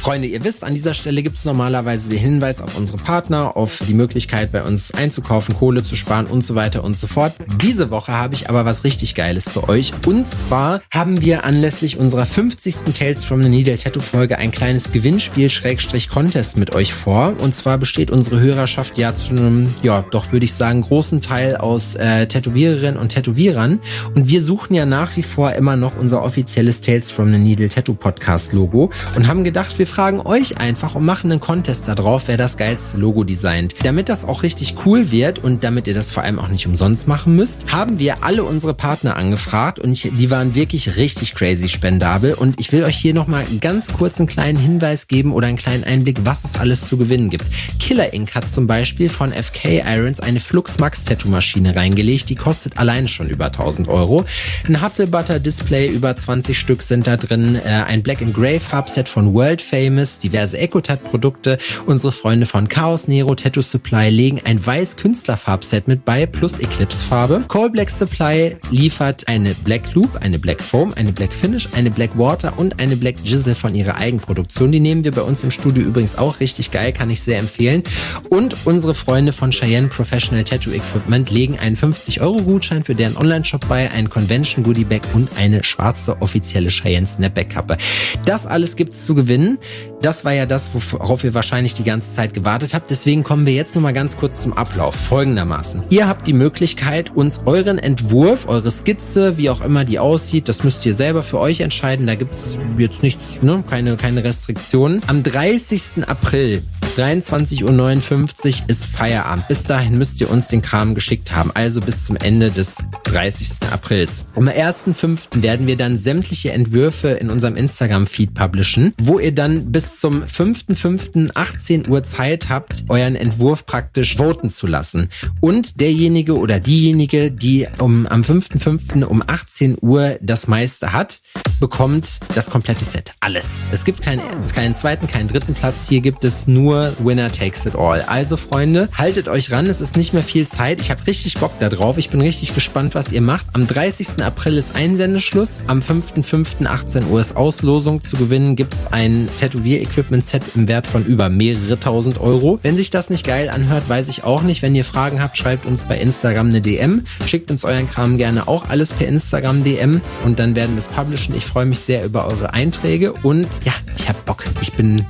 Freunde, ihr wisst, an dieser Stelle gibt es normalerweise den Hinweis auf unsere Partner, auf die Möglichkeit, bei uns einzukaufen, Kohle zu sparen und so weiter und so fort. Diese Woche habe ich aber was richtig Geiles für euch. Und zwar haben wir anlässlich unserer 50. Tales from the Needle Tattoo Folge ein kleines Gewinnspiel /Contest mit euch vor. Und zwar besteht unsere Hörerschaft ja zu einem, doch würde ich sagen, großen Teil aus Tätowiererinnen und Tätowierern. Und wir suchen ja nach wie vor immer noch unser offizielles Tales from the Needle Tattoo Podcast Logo und haben gedacht, wir fragen euch einfach und machen einen Contest da drauf, wer das geilste Logo designt. Damit das auch richtig cool wird und damit ihr das vor allem auch nicht umsonst machen müsst, haben wir alle unsere Partner angefragt und die waren wirklich richtig crazy spendabel und ich will euch hier nochmal ganz kurz einen kleinen Hinweis geben oder einen kleinen Einblick, was es alles zu gewinnen gibt. Killer Ink hat zum Beispiel von FK Irons eine Flux Max Tattoo Maschine reingelegt, die kostet alleine schon über 1000 Euro. Ein Hustle Butter Display, über 20 Stück sind da drin, ein Black and Grey Farbset von World Famous, diverse Ecotat-Produkte. Unsere Freunde von Chaos Nero Tattoo Supply legen ein weiß Künstlerfarbset mit bei plus Eclipse-Farbe. Coal Black Supply liefert eine Black Loop, eine Black Foam, eine Black Finish, eine Black Water und eine Black Jizzle von ihrer Eigenproduktion. Die nehmen wir bei uns im Studio übrigens auch richtig geil, kann ich sehr empfehlen. Und unsere Freunde von Cheyenne Professional Tattoo Equipment legen einen 50-Euro-Gutschein für deren Online-Shop bei, ein Convention Goodie Bag und eine schwarze offizielle Cheyenne Snapback-Kappe. Das alles gibt's zu gewinnen. Das war ja das, worauf ihr wahrscheinlich die ganze Zeit gewartet habt. Deswegen kommen wir jetzt nochmal ganz kurz zum Ablauf. Folgendermaßen. Ihr habt die Möglichkeit, uns euren Entwurf, eure Skizze, wie auch immer die aussieht, das müsst ihr selber für euch entscheiden. Da gibt's jetzt nichts, keine Restriktionen. Am 30. April 23:59 Uhr ist Feierabend. Bis dahin müsst ihr uns den Kram geschickt haben, also bis zum Ende des 30. Aprils. Am 1.5. werden wir dann sämtliche Entwürfe in unserem Instagram-Feed publishen, wo ihr dann bis zum 5.5. 18 Uhr Zeit habt, euren Entwurf praktisch voten zu lassen. Und derjenige oder diejenige, die am 5.5. um 18 Uhr das meiste hat, bekommt das komplette Set. Alles. Es gibt keinen zweiten, keinen dritten Platz. Hier gibt es nur Winner takes it all. Also Freunde, haltet euch ran. Es ist nicht mehr viel Zeit. Ich habe richtig Bock da drauf. Ich bin richtig gespannt, was ihr macht. Am 30. April ist Einsendeschluss. Am 5.5. 18 Uhr ist Auslosung. Zu gewinnen gibt's ein Tätowier-Equipment-Set im Wert von über mehrere tausend Euro. Wenn sich das nicht geil anhört, weiß ich auch nicht. Wenn ihr Fragen habt, schreibt uns bei Instagram eine DM. Schickt uns euren Kram gerne auch alles per Instagram DM und dann werden wir es publishen. Ich freue mich sehr über eure Einträge und ja, ich hab Bock. Ich bin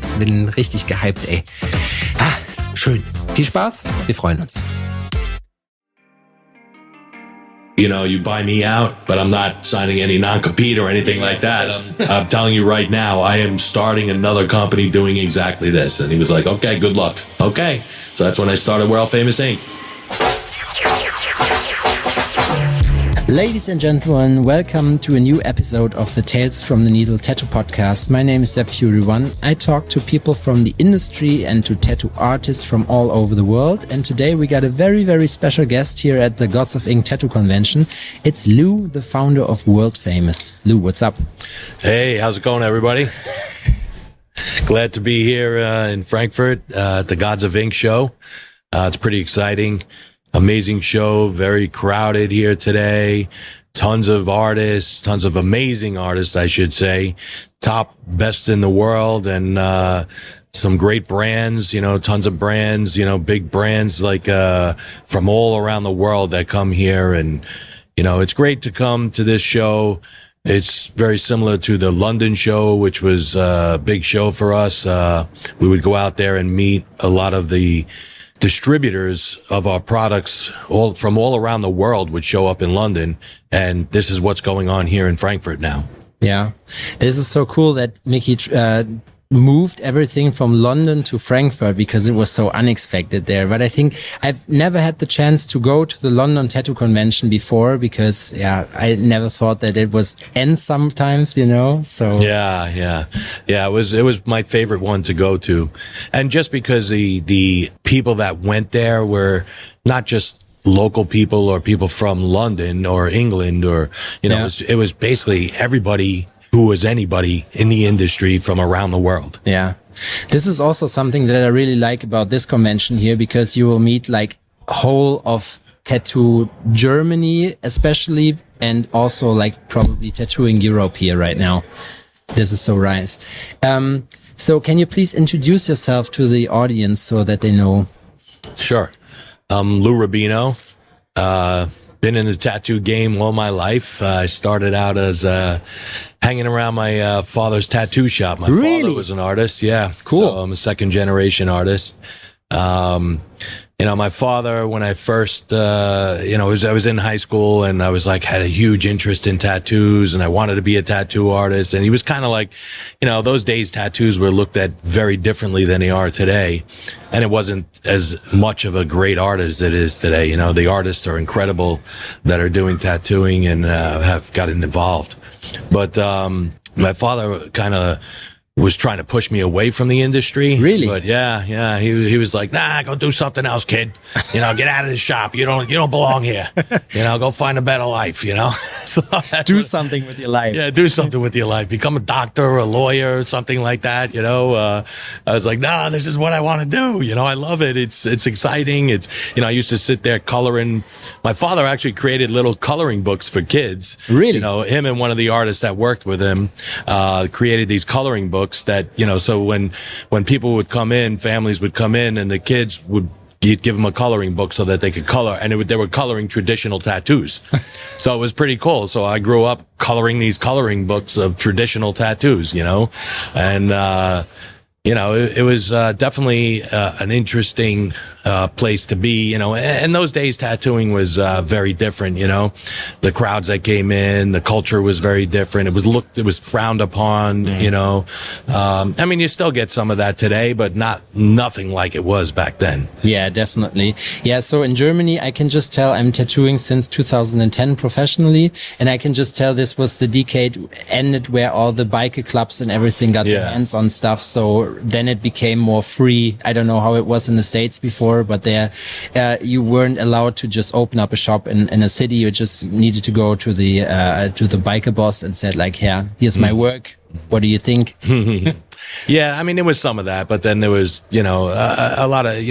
richtig gehypt, ey. Schön. Viel Spaß. Wir freuen uns. You know, you buy me out, but I'm not signing any non-compete or anything like that. I'm telling you right now, I am starting another company doing exactly this. And he was like, okay, good luck. Okay. So that's when I started World Famous Inc. Ladies and gentlemen, welcome to a new episode of the Tales from the Needle Tattoo Podcast. My name is Sepp Fury One. I talk to people from the industry and to tattoo artists from all over the world. And today we got a very, very special guest here at the Gods of Ink Tattoo Convention. It's Lou, the founder of World Famous. Lou, what's up? Hey, how's it going, everybody? Glad to be here in Frankfurt at the Gods of Ink show. It's pretty exciting. Amazing show, very crowded here today. Tons of artists, tons of amazing artists, I should say. Top best in the world and some great brands, tons of brands, big brands like from all around the world that come here. And, it's great to come to this show. It's very similar to the London show, which was a big show for us. We would go out there and meet a lot of the distributors of our products from all around the world would show up in London. And this is what's going on here in Frankfurt now. Yeah. This is so cool that Mickey moved everything from London to Frankfurt because it was so unexpected there. But I think I've never had the chance to go to the London Tattoo Convention before because, I never thought that it was end sometimes, so. Yeah. It was my favorite one to go to. And just because the people that went there were not just local people or people from London or England or, it was basically everybody who was anybody in the industry from around the world. Yeah. This is also something that I really like about this convention here because you will meet like whole of tattoo Germany, especially, and also like probably tattooing Europe here right now. This is so nice. So can you please introduce yourself to the audience so that they know? Sure. I'm Lou Rubino. Been in the tattoo game all my life. I started out as hanging around my father's tattoo shop. My father was an artist. Yeah. Cool. So I'm a second generation artist. My father, when I first, I was in high school and I was like, had a huge interest in tattoos and I wanted to be a tattoo artist. And he was kind of like, those days tattoos were looked at very differently than they are today. And it wasn't as much of a great art as it is today. The artists are incredible that are doing tattooing and, have gotten involved. But, my father kind of was trying to push me away from the industry. Really? But yeah. He was like, nah, go do something else, kid. Get out of the shop. You don't belong here. Go find a better life, So do something with your life. Yeah, do something with your life. Become a doctor or a lawyer or something like that, I was like, nah, this is what I want to do. I love it. It's exciting. It's, I used to sit there coloring. My father actually created little coloring books for kids. Really? Him and one of the artists that worked with him, created these coloring books that, so when people would come in, families would come in and the kids you'd give them a coloring book so that they could color, and they were coloring traditional tattoos. So it was pretty cool. So I grew up coloring these coloring books of traditional tattoos, and, it was definitely an interesting place to be. In those days, tattooing was very different. The crowds that came in, the culture was very different. It was frowned upon. You still get some of that today, but nothing like it was back then. Yeah, definitely. Yeah, so in Germany, I can just tell I'm tattooing since 2010 professionally, and I can just tell this was the decade ended where all the biker clubs and everything got their hands on stuff. So then it became more free. I don't know how it was in the States before, but there, you weren't allowed to just open up a shop in a city. You just needed to go to the biker boss and said like, here's my work. What do you think? Yeah, there was some of that, but then there was, a lot of,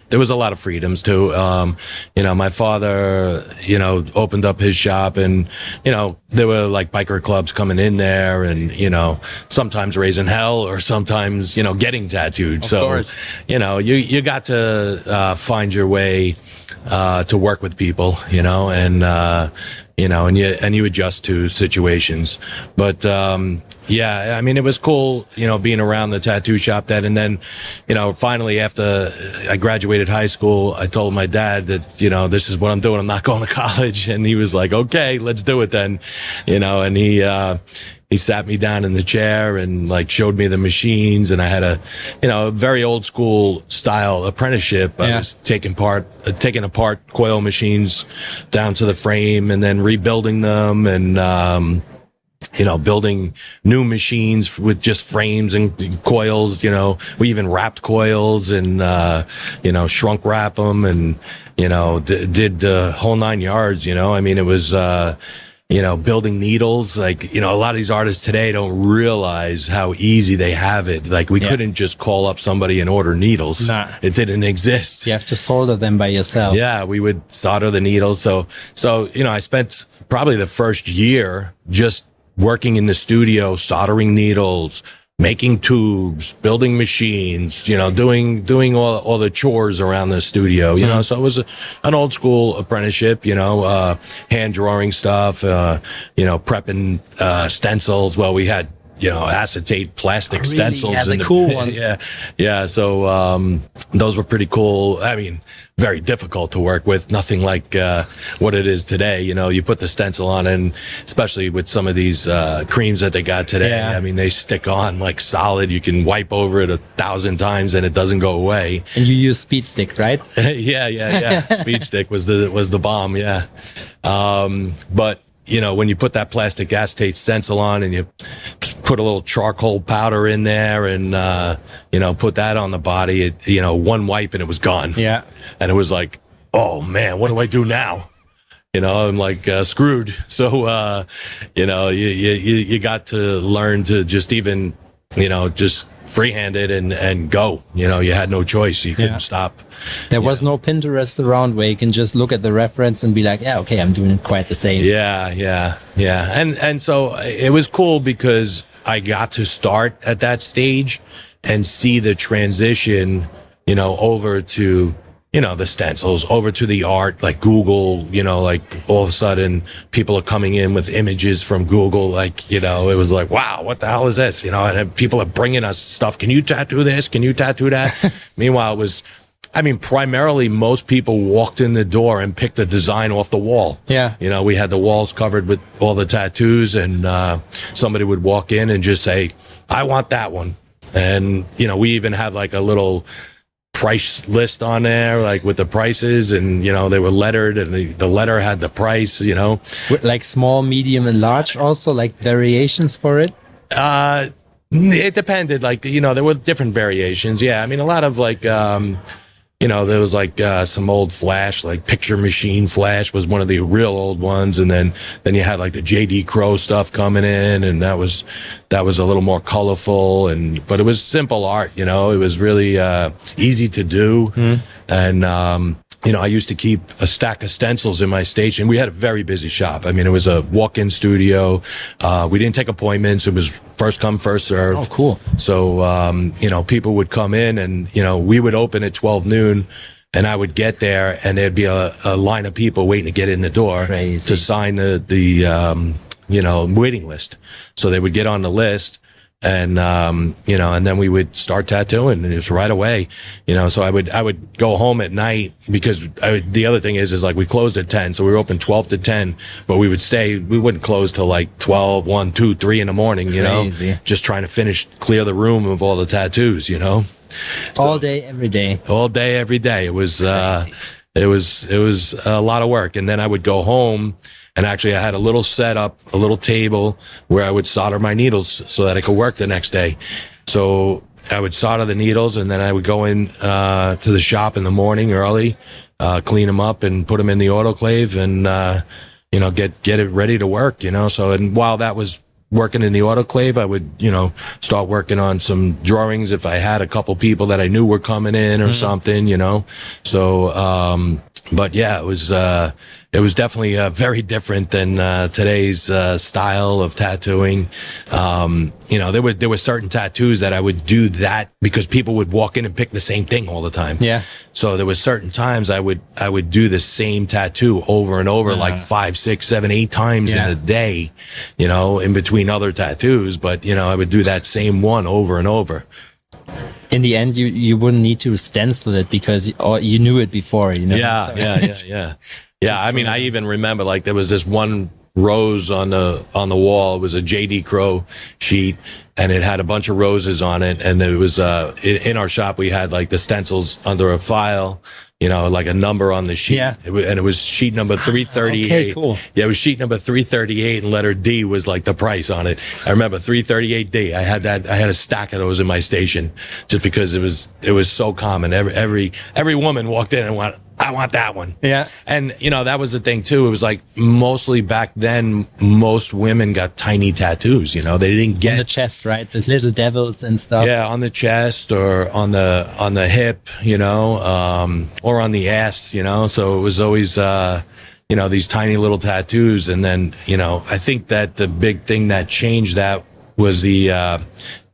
there was a lot of freedoms too. My father, opened up his shop and, there were like biker clubs coming in there and, sometimes raising hell or sometimes, getting tattooed. Of course. You got to, find your way, to work with people, and you adjust to situations. But, it was cool, being around the tattoo shop then. And then, finally after I graduated high school, I told my dad that, this is what I'm doing. I'm not going to college. And he was like, okay, let's do it then, and he sat me down in the chair and like showed me the machines, and I had a very old school style apprenticeship. I was taking apart coil machines down to the frame and then rebuilding them and, building new machines with just frames and coils. We even wrapped coils and, shrunk wrap them and, did the whole 9 yards, it was, building needles. Like, a lot of these artists today don't realize how easy they have it. Like we couldn't just call up somebody and order needles. Nah. It didn't exist. You have to solder them by yourself. Yeah, we would solder the needles. So, I spent probably the first year just working in the studio, soldering needles, making tubes, building machines, doing all the chores around the studio, so it was an old school apprenticeship, hand drawing stuff, prepping, stencils. Well, we had, acetate plastic stencils. Yeah, the cool ones. Yeah. So, those were pretty cool. Very difficult to work with. Nothing like, what it is today. You put the stencil on, and especially with some of these, creams that they got today. They stick on like solid. You can wipe over it 1,000 times and it doesn't go away. And you use Speed Stick, right? Yeah. Speed Stick was the bomb. Yeah. But, when you put that plastic acetate stencil on and you put a little charcoal powder in there and, put that on the body, one wipe and it was gone. Yeah. And it was like, oh man, what do I do now? I'm like, screwed. So, you got to learn to just even, just freehand it and go. You had no choice. You couldn't stop. There was no Pinterest around where you can just look at the reference and be like, yeah, okay, I'm doing quite the same. Yeah. And so it was cool because I got to start at that stage and see the transition, over to, the stencils, over to the art, like Google, like all of a sudden people are coming in with images from Google, like, it was like, wow, what the hell is this? And then people are bringing us stuff. Can you tattoo this? Can you tattoo that? Meanwhile, it was, primarily most people walked in the door and picked the design off the wall. Yeah. We had the walls covered with all the tattoos, and somebody would walk in and just say, I want that one. And, we even had like a little price list on there, like with the prices, and, they were lettered, and the letter had the price, With like small, medium, and large also, like variations for it? It depended. Like, there were different variations. Yeah. A lot of like, there was like some old Flash, like Picture Machine Flash was one of the real old ones, and then you had like the J.D. Crowe stuff coming in, and that was a little more colorful, but it was simple art. It was really easy to do, and I used to keep a stack of stencils in my station. We had a very busy shop. It was a walk-in studio. We didn't take appointments. It was first come, first serve. Oh, cool. So, people would come in, and, we would open at 12 noon, and I would get there, and there'd be a line of people waiting to get in the door. Crazy. To sign the waiting list. So they would get on the list. And, and then we would start tattooing, and it was right away, so I would go home at night, because the other thing is like we closed at 10. So we were open 12 to 10, but we wouldn't close till like 12, 1, 2, 3 in the morning, Crazy. Just trying to clear the room of all the tattoos, So, all day, every day. All day, every day. It was, it was a lot of work. And then I would go home, and actually I had a little setup, a little table where I would solder my needles so that I could work the next day. So I would solder the needles, and then I would go in to the shop in the morning early, clean them up and put them in the autoclave, and get it ready to work, So, and while that was working in the autoclave, I would, start working on some drawings if I had a couple people that I knew were coming in or something, So, but yeah, it was definitely very different than today's style of tattooing. There were certain tattoos that I would do that because people would walk in and pick the same thing all the time. Yeah. So there were certain times I would do the same tattoo over and over, like 5, 6, 7, 8 times in a day, in between other tattoos. But, I would do that same one over and over. In the end, you wouldn't need to stencil it because you knew it before, Yeah, Yeah. I even remember like there was this one rose on the wall. It was a J.D. Crowe sheet, and it had a bunch of roses on it. And it was in our shop we had like the stencils under a file, like a number on the sheet. Yeah. And it was sheet number 338. Okay, cool. Yeah, it was sheet number 338, and letter D was like the price on it. I remember 338D. I had a stack of those in my station just because it was so common. Every woman walked in and went, I want that one. Yeah. And, that was the thing too. It was like mostly back then, most women got tiny tattoos, they didn't get on the chest, right? Those little devils and stuff. Yeah. On the chest or on the hip, or on the ass, so it was always, these tiny little tattoos. And then, I think that the big thing that changed that was the,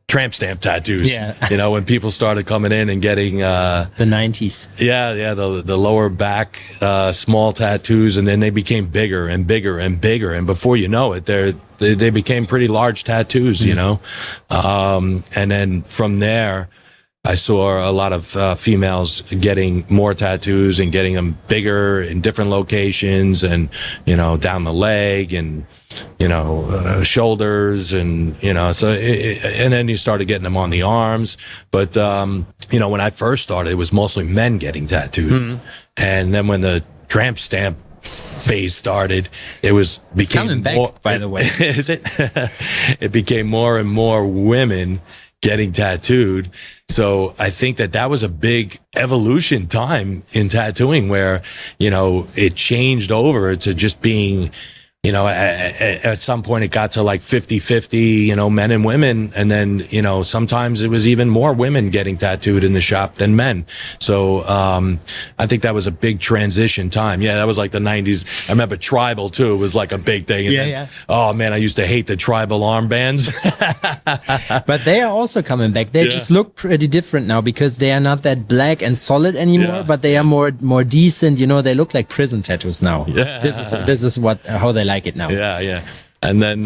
tramp stamp tattoos. Yeah. When people started coming in and getting the 90s. Yeah, the lower back small tattoos, and then they became bigger and bigger and bigger, and before you know it, they became pretty large tattoos, and then from there I saw a lot of females getting more tattoos and getting them bigger in different locations, and down the leg and shoulders, and so and then you started getting them on the arms. But when I first started, it was mostly men getting tattooed, and then when the tramp stamp phase started, became coming back, more, by the way. Is it? It became more and more women getting tattooed. So I think that was a big evolution time in tattooing where, it changed over to just being at some point it got to like 50-50, men and women. And then, sometimes it was even more women getting tattooed in the shop than men. So, I think that was a big transition time. Yeah, that was like the 90s. I remember tribal too. It was like a big thing. And then, oh man, I used to hate the tribal armbands. But they are also coming back. They just look pretty different now because they are not that black and solid anymore, but they are more decent. They look like prison tattoos now. Yeah. This is how they like it now. Yeah. And then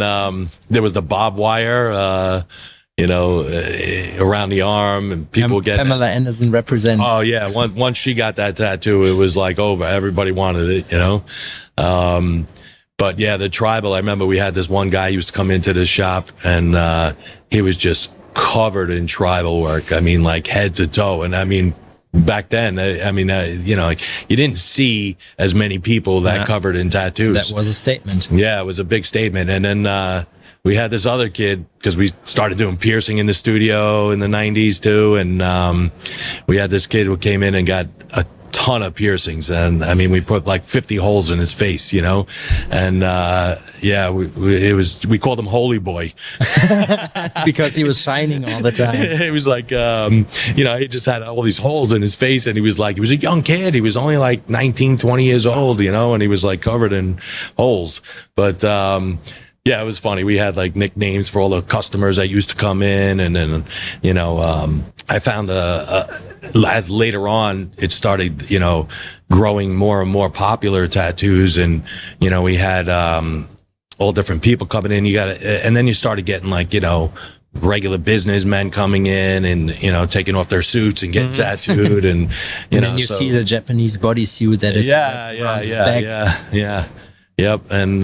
there was the barbed wire, around the arm, and people get Pamela Anderson represent. Oh yeah, once she got that tattoo, it was like over. Everybody wanted it, But yeah, the tribal. I remember we had this one guy who used to come into the shop, and he was just covered in tribal work. I mean, like head to toe, and I mean. Back then, you didn't see as many people that covered in tattoos. That was a statement. Yeah, it was a big statement. And then we had this other kid, because we started doing piercing in the studio in the 90s too. And we had this kid who came in and got a ton of piercings. And I mean, we put like 50 holes in his face, and we called him Holy Boy. Because he was shining all the time. It was like, he just had all these holes in his face, and he was a young kid. He was only like 19, 20 years old, and he was like covered in holes. But, yeah, it was funny. We had like nicknames for all the customers that used to come in. And then, I found as later on, it started, growing more and more popular tattoos. And, we had, all different people coming in. And then you started getting like, regular businessmen coming in and, taking off their suits and getting tattooed. And, then you see the Japanese bodysuit that is around his back. Yeah. Yep. And,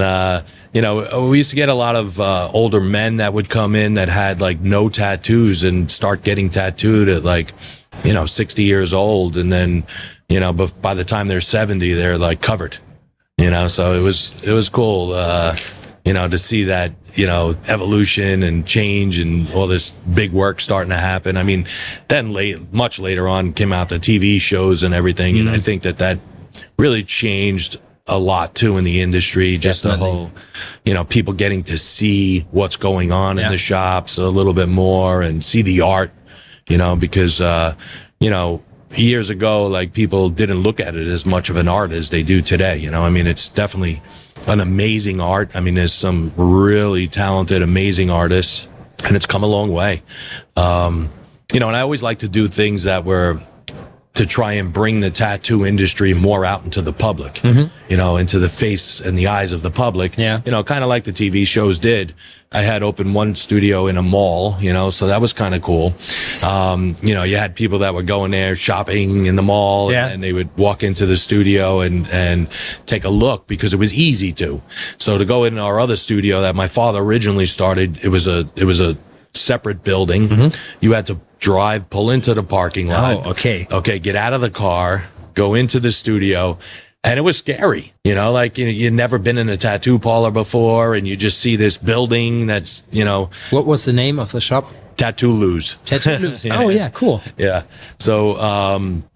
we used to get a lot of, older men that would come in that had like no tattoos and start getting tattooed at like, 60 years old. And then, but by the time they're 70, they're like covered, so it was cool, to see that, evolution and change and all this big work starting to happen. I mean, then much later on came out the TV shows and everything. And I think that really changed a lot too in the industry. Just Definitely. the whole, people getting to see what's going on in the shops a little bit more and see the art, because, years ago, like people didn't look at it as much of an art as they do today. I mean, it's definitely an amazing art. I mean, there's some really talented, amazing artists, and it's come a long way. And I always like to do things that were to try and bring the tattoo industry more out into the public, into the face and the eyes of the public, kind of like the TV shows did. I had opened one studio in a mall, so that was kind of cool. You had people that were going there shopping in the mall and they would walk into the studio and take a look because it was easy to. So to go in our other studio that my father originally started, it was a separate building. You had to pull into the parking lot. Oh, okay. Okay, get out of the car, go into the studio. And it was scary, like, you'd never been in a tattoo parlor before, and you just see this building that's, What was the name of the shop? Tattoo-Loos. Tattoo-Loos. Oh, yeah, cool. Yeah. So,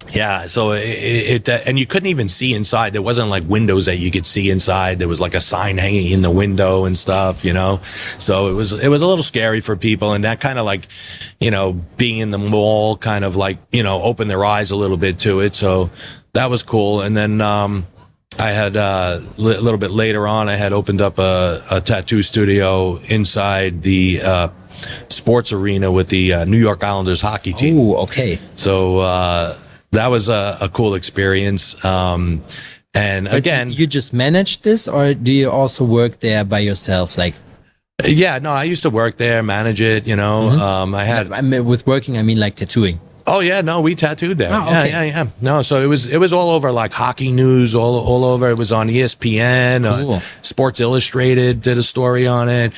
so it and you couldn't even see inside. There wasn't like windows that you could see inside. There was like a sign hanging in the window and stuff, So it was a little scary for people, and that kind of like, being in the mall kind of like, opened their eyes a little bit to it. So that was cool. And then, I had, a little bit later on, I had opened up a tattoo studio inside the, sports arena with the New York Islanders hockey team. Oh, okay. So, that was a cool experience. And again, you just managed this, or do you also work there by yourself? Like, yeah, no, I used to work there, manage it, with working, I mean like tattooing. Oh yeah, no, we tattooed there. Oh, okay. Yeah. No, so it was all over like hockey news, all over. It was on ESPN. Cool. Sports Illustrated did a story on it.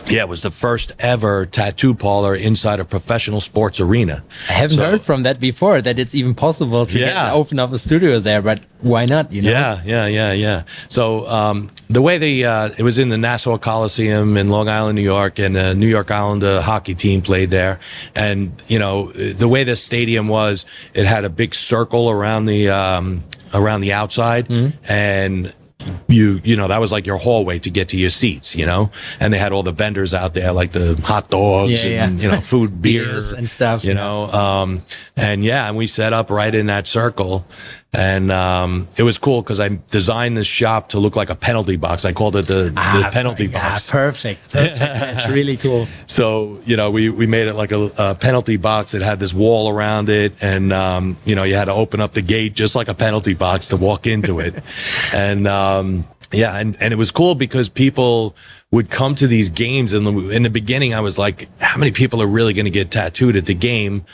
It was the first ever tattoo parlor inside a professional sports arena. I haven't heard from that before, that it's even possible to open up a studio there, but why not, Yeah. So, the way it was in the Nassau Coliseum in Long Island, New York, and the New York Islander hockey team played there. And, the way the stadium was, it had a big circle around the outside. And, you know, that was like your hallway to get to your seats, you know, and they had all the vendors out there, like the hot dogs and, you know, food, beers and stuff, you know, and we set up right in that circle. And it was cool because I designed this shop to look like a penalty box. I called it the penalty box. Perfect. That's really cool. So, you know, we made it like a penalty box. It had this wall around it. And, you know, you had to open up the gate just like a penalty box to walk into it. And, and it was cool because people would come to these games. And in the beginning, I was like, how many people are really going to get tattooed at the game?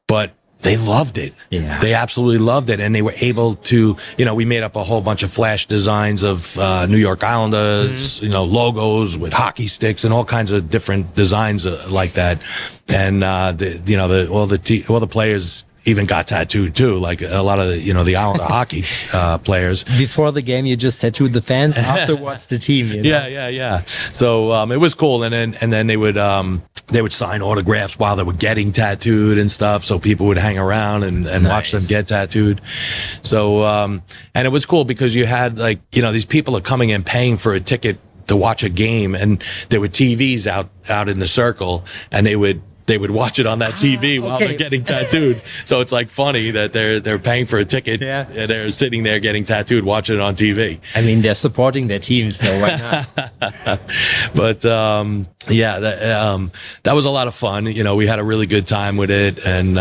But they loved it. Yeah. They absolutely loved it. And they were able to, you know, we made up a whole bunch of flash designs of, New York Islanders, you know, logos with hockey sticks and all kinds of different designs like that. And, all the players even got tattooed too, like a lot of the, you know, the Islander hockey, players. Before the game, you just tattooed the fans. Afterwards, the team. You know? Yeah. So, it was cool. And then they would sign autographs while they were getting tattooed and stuff. So people would hang around and watch them get tattooed. So, and it was cool because you had like, you know, these people are coming and paying for a ticket to watch a game, and there were TVs out in the circle, and they would watch it on that TV while they're getting tattooed. So it's like funny that they're paying for a ticket and they're sitting there getting tattooed, watching it on TV. I mean, they're supporting their team, so why not? But, that was a lot of fun. You know, we had a really good time with it, and,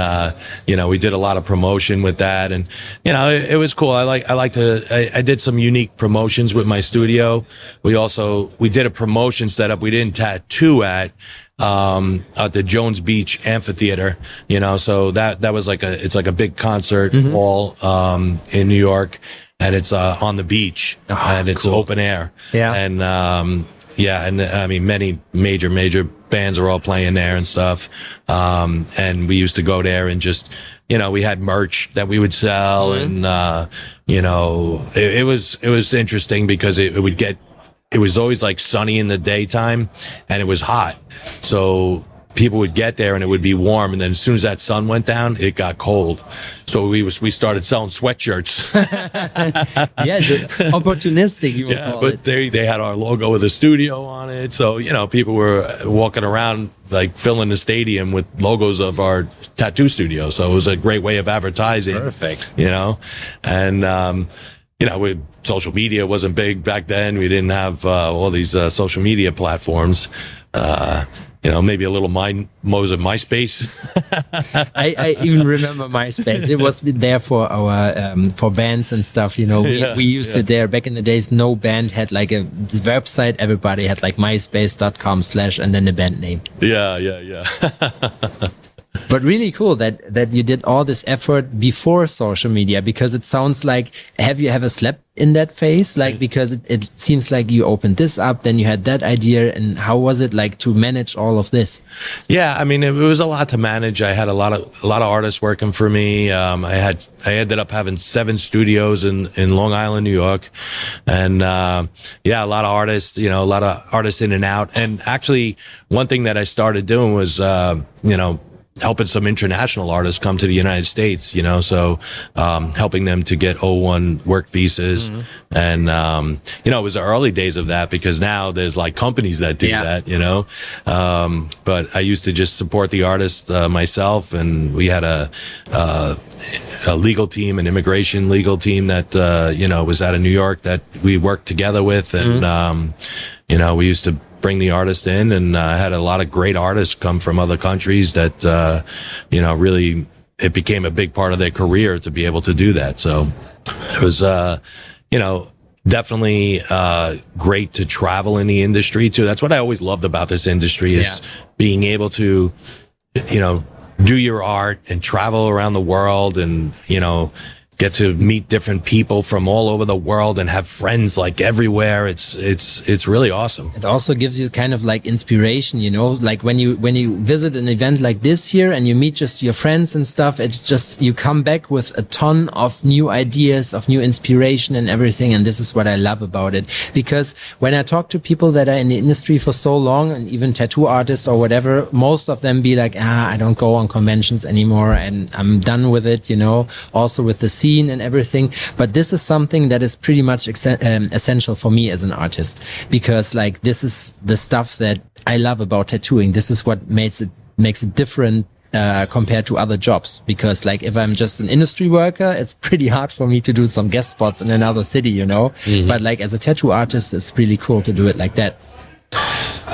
you know, we did a lot of promotion with that, and, you know, it was cool. I did some unique promotions with my studio. We did a promotion setup. We didn't tattoo at the Jones Beach Amphitheater, you know, so that was it's like a big concert hall, in New York, and it's, on the beach, and it's open air. Yeah. And, and I mean, many major bands are all playing there and stuff. And we used to go there and just, you know, we had merch that we would sell, and, you know, it was interesting because it was always like sunny in the daytime and it was hot. So people would get there and it would be warm. And then as soon as that sun went down, it got cold. So we started selling sweatshirts. Opportunistic, you would call it. But they had our logo with the studio on it. So, you know, people were walking around like filling the stadium with logos of our tattoo studio. So it was a great way of advertising. Perfect. You know, and, you know, social media wasn't big back then. We didn't have all these social media platforms. You know, maybe a little MySpace. I even remember MySpace. It was there for our for bands and stuff. You know, we used it there back in the days. No band had like a website. Everybody had like myspace.com/ and then the band name. Yeah. But really cool that you did all this effort before social media, because it sounds like, have you ever slept in that phase? Like, because it seems like you opened this up, then you had that idea, and how was it like to manage all of this? Yeah, I mean, it was a lot to manage. I had a lot of artists working for me. I ended up having 7 studios in Long Island, New York, and a lot of artists, you know, a lot of artists in and out. And actually, one thing that I started doing was, you know, helping some international artists come to the United States, you know, so, helping them to get O1 work visas. And, you know, it was the early days of that, because now there's like companies that do that, you know. But I used to just support the artist, myself, and we had a legal team, an immigration legal team that, you know, was out of New York that we worked together with. And, you know, we used to bring the artist in, and had a lot of great artists come from other countries that, you know, really, it became a big part of their career to be able to do that. So it was, you know, definitely, great to travel in the industry too. That's what I always loved about this industry, is being able to, you know, do your art and travel around the world, and, you know, get to meet different people from all over the world and have friends like everywhere. It's really awesome. It also gives you kind of like inspiration, you know, like when you visit an event like this here and you meet just your friends and stuff, it's just, you come back with a ton of new ideas, of new inspiration and everything. And this is what I love about it, because when I talk to people that are in the industry for so long, and even tattoo artists or whatever, most of them be like, I don't go on conventions anymore and I'm done with it, you know, also with the scene. scene and everything. But this is something that is pretty much essential for me as an artist, because like this is the stuff that I love about tattooing. This is what makes it different compared to other jobs, because like if I'm just an industry worker, it's pretty hard for me to do some guest spots in another city, you know. But like as a tattoo artist, it's really cool to do it like that.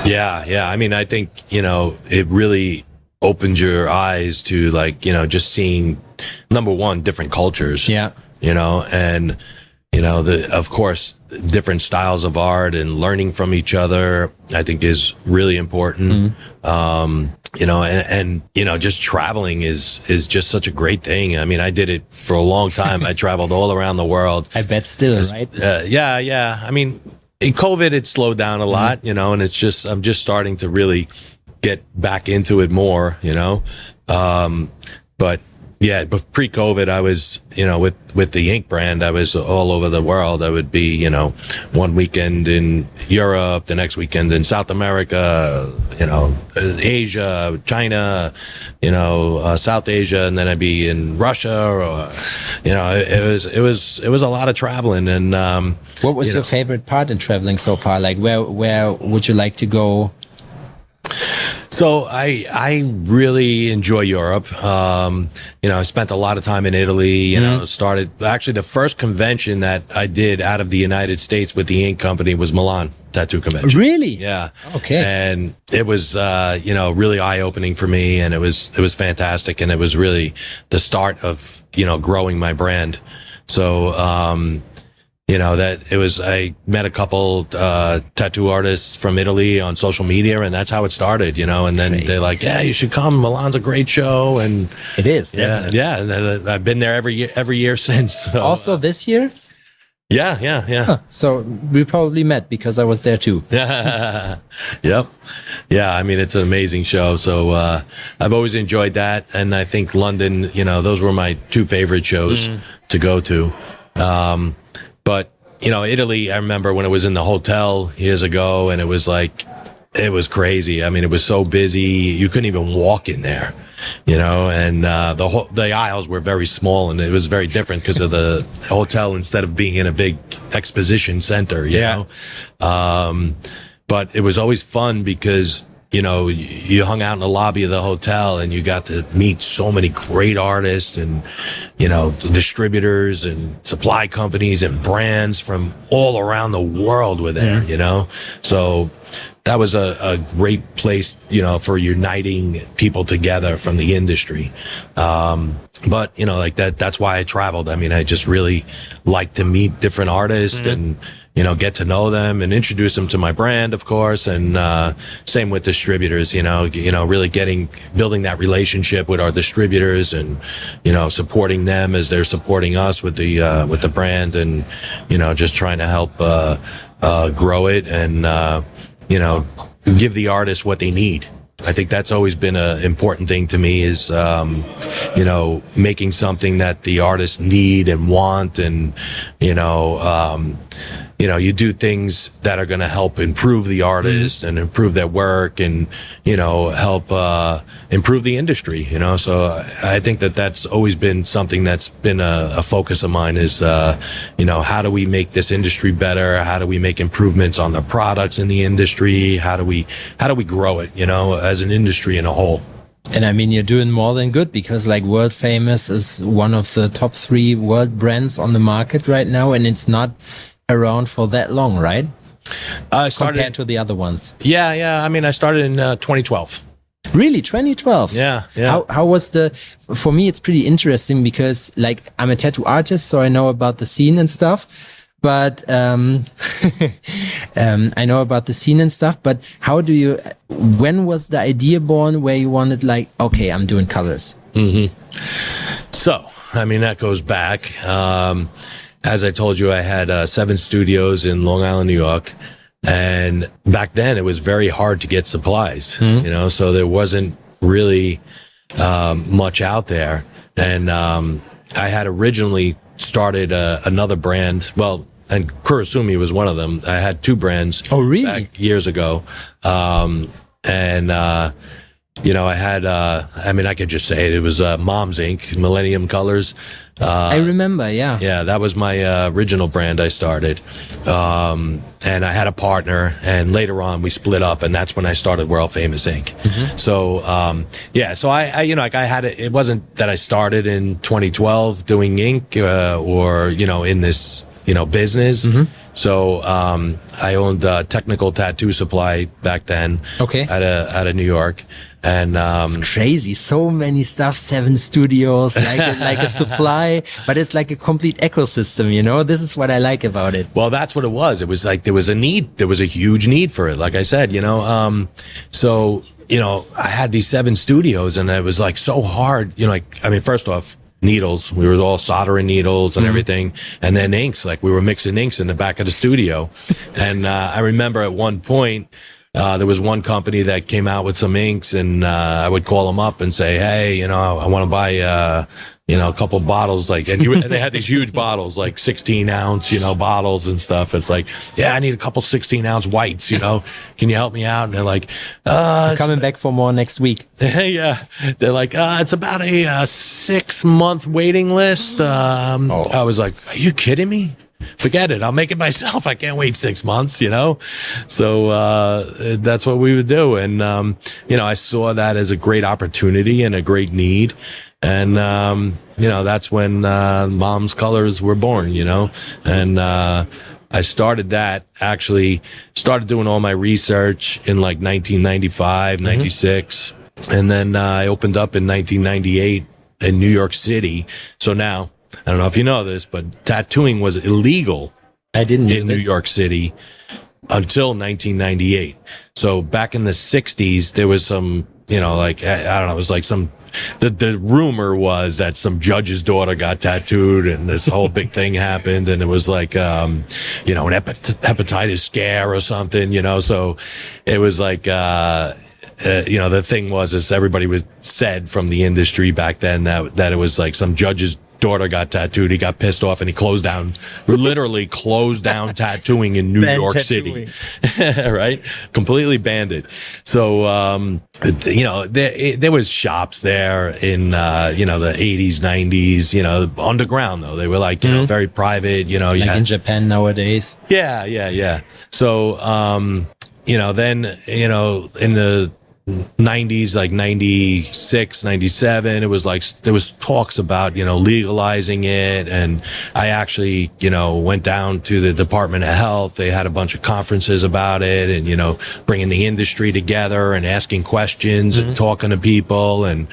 Yeah. I mean, I think, you know, it really opens your eyes to like, you know, just seeing, number one, different cultures. Yeah. You know, and, you know, of course, different styles of art and learning from each other, I think is really important. You know, and, you know, just traveling is just such a great thing. I mean, I did it for a long time. I traveled all around the world. I bet still, right? Yeah. I mean, in COVID, it slowed down a lot, you know, and I'm just starting to really get back into it more, you know. But yeah, but pre-COVID, I was, you know, with the ink brand, I was all over the world. I would be, you know, one weekend in Europe, the next weekend in South America, you know, Asia, China, you know, South Asia, and then I'd be in Russia, or, you know, it was a lot of traveling. And what was your favorite part in traveling so far? Like, where would you like to go? So I really enjoy Europe. You know, I spent a lot of time in Italy, you know, actually the first convention that I did out of the United States with the ink company was Milan Tattoo Convention. Really? Yeah. Okay. And it was, you know, really eye opening for me, and it was fantastic. And it was really the start of, you know, growing my brand. So, you know, I met a couple, tattoo artists from Italy on social media, and that's how it started, you know, and then they're like, yeah, you should come. Milan's a great show. And it is. Yeah. And then I've been there every year since. So, also this year? Yeah. Huh. So we probably met because I was there too. Yep. Yeah. I mean, it's an amazing show. So, I've always enjoyed that. And I think London, you know, those were my two favorite shows to go to. But, you know, Italy, I remember when it was in the hotel years ago, and it was like, it was crazy. I mean, it was so busy. You couldn't even walk in there, you know, and the aisles were very small, and it was very different because of the hotel instead of being in a big exposition center, you know. But it was always fun because, you know, you hung out in the lobby of the hotel and you got to meet so many great artists and, you know, distributors and supply companies and brands from all around the world were there, you know. So that was a great place, you know, for uniting people together from the industry. But, you know, like that's why I traveled. I mean, I just really like to meet different artists and, you know, get to know them and introduce them to my brand, of course. And, same with distributors, you know, really building that relationship with our distributors and, you know, supporting them as they're supporting us with the brand, and, you know, just trying to help, grow it and, you know, give the artists what they need. I think that's always been an important thing to me is, you know, making something that the artists need and want, and, you know, you do things that are going to help improve the artist and improve their work and, you know, help, improve the industry, you know. So I think that that's always been something that's been a focus of mine is, you know, how do we make this industry better? How do we make improvements on the products in the industry? How do we grow it, you know, as an industry in a whole? And I mean, you're doing more than good, because like World Famous is one of the top 3 world brands on the market right now, and it's not around for that long, right? Compared to the other ones. Yeah. I mean, I started in 2012. Really? 2012? Yeah. How was for me, it's pretty interesting because like I'm a tattoo artist, so I know about the scene and stuff. But I know about the scene and stuff, but when was the idea born where you wanted like, okay, I'm doing colors? So, I mean, that goes back. As I told you, I had 7 studios in Long Island, New York. And back then it was very hard to get supplies, you know, so there wasn't really much out there. And I had originally started another brand. Well, and Kurosumi was one of them. I had 2 brands. Oh, really? Back years ago. And I had, I could just say it was Mom's Ink, Millennium Colors. I remember, yeah. Yeah, that was my original brand I started. And I had a partner, and later on we split up, and that's when I started World Famous Ink. So, so I had it. It wasn't that I started in 2012 doing ink, or, in this, business. So, I owned Technical Tattoo Supply back then. Okay. Out of New York. And, it's crazy. So many stuff, 7 studios, like a supply, but it's like a complete ecosystem, This is what I like about it. Well, that's what it was. It was like there was a need. There was a huge need for it. Like I said, so, I had these 7 studios, and it was like so hard, first off, needles. We were all soldering needles and everything. And then inks, like we were mixing inks in the back of the studio. And, I remember at one point, there was one company that came out with some inks, and I would call them up and say, hey, I want to buy, a couple bottles, and they had these huge bottles, like 16 ounce, bottles and stuff. It's like, yeah, I need a couple 16 ounce whites, can you help me out? And they're like, coming back for more next week. Yeah. They're like, it's about a 6-month waiting list. I was like, are you kidding me? Forget it. I'll make it myself. I can't wait 6 months, So, that's what we would do. And, I saw that as a great opportunity and a great need. And, that's when, Mom's Colors were born, and, I started doing all my research in like 1995, 96. And then, I opened up in 1998 in New York City. So now, I don't know if you know this, but tattooing was illegal in New York City until 1998. So back in the 60s, there was some, I don't know, it was like the rumor was that some judge's daughter got tattooed, and this whole big thing happened, and it was like, an hepatitis scare or something, so it was like, the thing was everybody was said from the industry back then that it was like some judge's daughter got tattooed. He got pissed off and he literally closed down tattooing in New York City, right? Completely banned it. So, there was shops there in, the 80s, 90s, underground though. They were like, very private, in Japan nowadays. Yeah. So, then, in the 90s, like 96, 97, it was like, there was talks about, legalizing it. And I actually, went down to the Department of Health. They had a bunch of conferences about it, and, bringing the industry together and asking questions and talking to people. And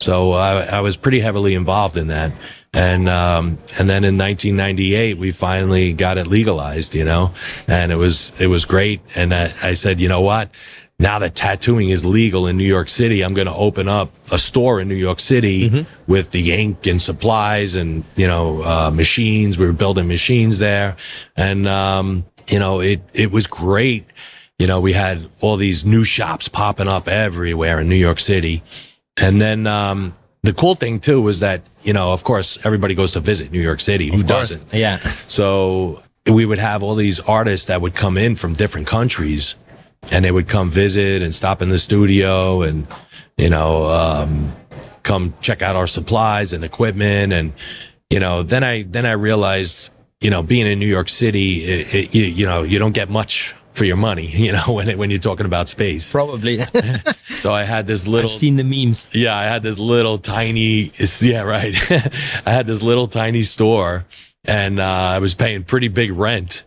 so I was pretty heavily involved in that. And then in 1998, we finally got it legalized, and it was great. And I said, you know what? Now that tattooing is legal in New York City, I'm going to open up a store in New York City with the ink and supplies and, machines. We were building machines there. And, it was great. We had all these new shops popping up everywhere in New York City. And then, the cool thing too was that, of course, everybody goes to visit New York City. Who doesn't? Yeah. So we would have all these artists that would come in from different countries. And they would come visit and stop in the studio and, come check out our supplies and equipment. And, then I realized, being in New York City, you don't get much for your money, when you're talking about space. Probably. So I had this little, I've seen the memes. Yeah, I had this little tiny, yeah, right. I had this little tiny store, and, I was paying pretty big rent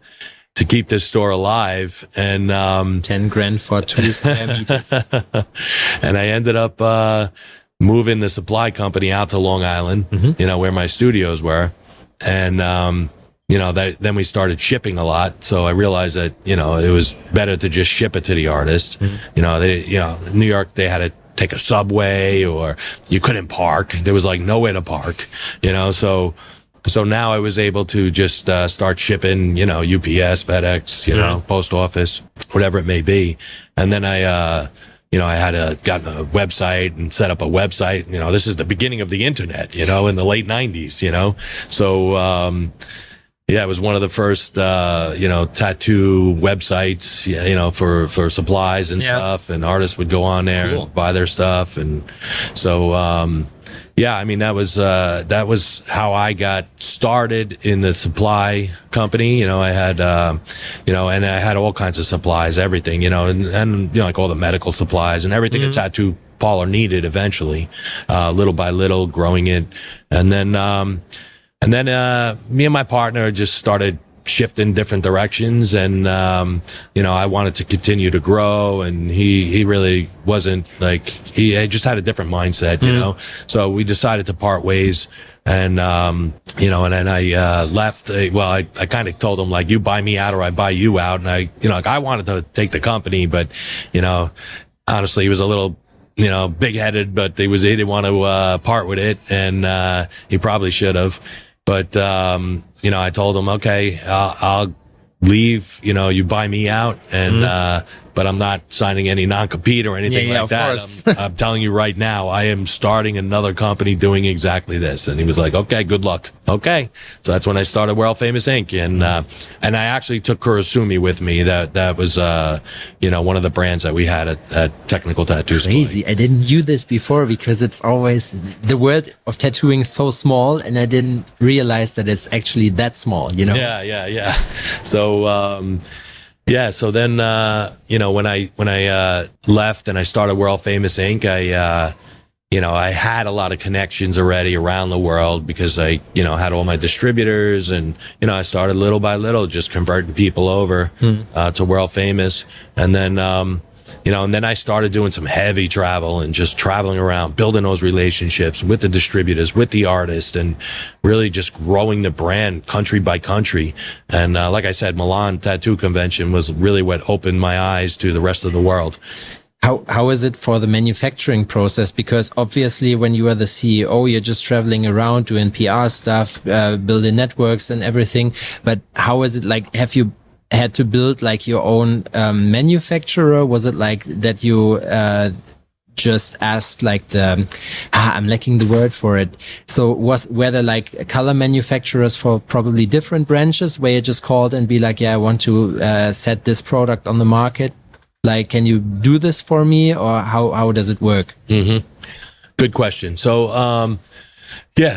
to keep this store alive. And, 10 grand for 2 square meters. And I ended up, moving the supply company out to Long Island, where my studios were. And, then we started shipping a lot. So I realized that, it was better to just ship it to the artist. In New York, they had to take a subway, or you couldn't park. There was like nowhere to park, so now I was able to just, start shipping, UPS, FedEx, post office, whatever it may be. And then I had gotten a website and set up a website. This is the beginning of the internet, in the late 90s, So, Yeah, it was one of the first, tattoo websites, for supplies and stuff. And artists would go on there and buy their stuff. And so, I mean, that was how I got started in the supply company. I had, and I had all kinds of supplies, everything, and like all the medical supplies and everything a tattoo parlor needed eventually, little by little, growing it. And then me and my partner just started shifting different directions, and I wanted to continue to grow, and he really wasn't, like, he just had a different mindset, so we decided to part ways. And and then I left. I kind of told him, like, you buy me out or I buy you out. And I wanted to take the company, but honestly, he was a little big-headed, but he didn't want to part with it, and he probably should have. But, I told him, okay, I'll leave, you buy me out, and, but I'm not signing any non-compete or anything like that. I'm telling you right now, I am starting another company doing exactly this. And he was like, okay, good luck. Okay. So that's when I started World Famous Inc. And I actually took Kurosumi with me. That was, one of the brands that we had at Technical Tattoo Supply. Crazy. I didn't knew this before, because it's always, the world of tattooing is so small, and I didn't realize that it's actually that small, Yeah. So, so then, when I left and I started World Famous Inc., I had a lot of connections already around the world, because I, had all my distributors, and, I started little by little just converting people over, to World Famous. And then, and then I started doing some heavy travel and just traveling around, building those relationships with the distributors, with the artists, and really just growing the brand country by country. And like I said, Milan Tattoo Convention was really what opened my eyes to the rest of the world. How is it for the manufacturing process? Because obviously when you are the CEO, you're just traveling around doing PR stuff, building networks and everything. But how is it, like, have you had to build like your own manufacturer? Was it like that you just asked like I'm lacking the word for it. So were there like color manufacturers for probably different branches where you just called and be like, yeah, I want to set this product on the market? Like, can you do this for me, or how does it work? Mm-hmm. Good question. So,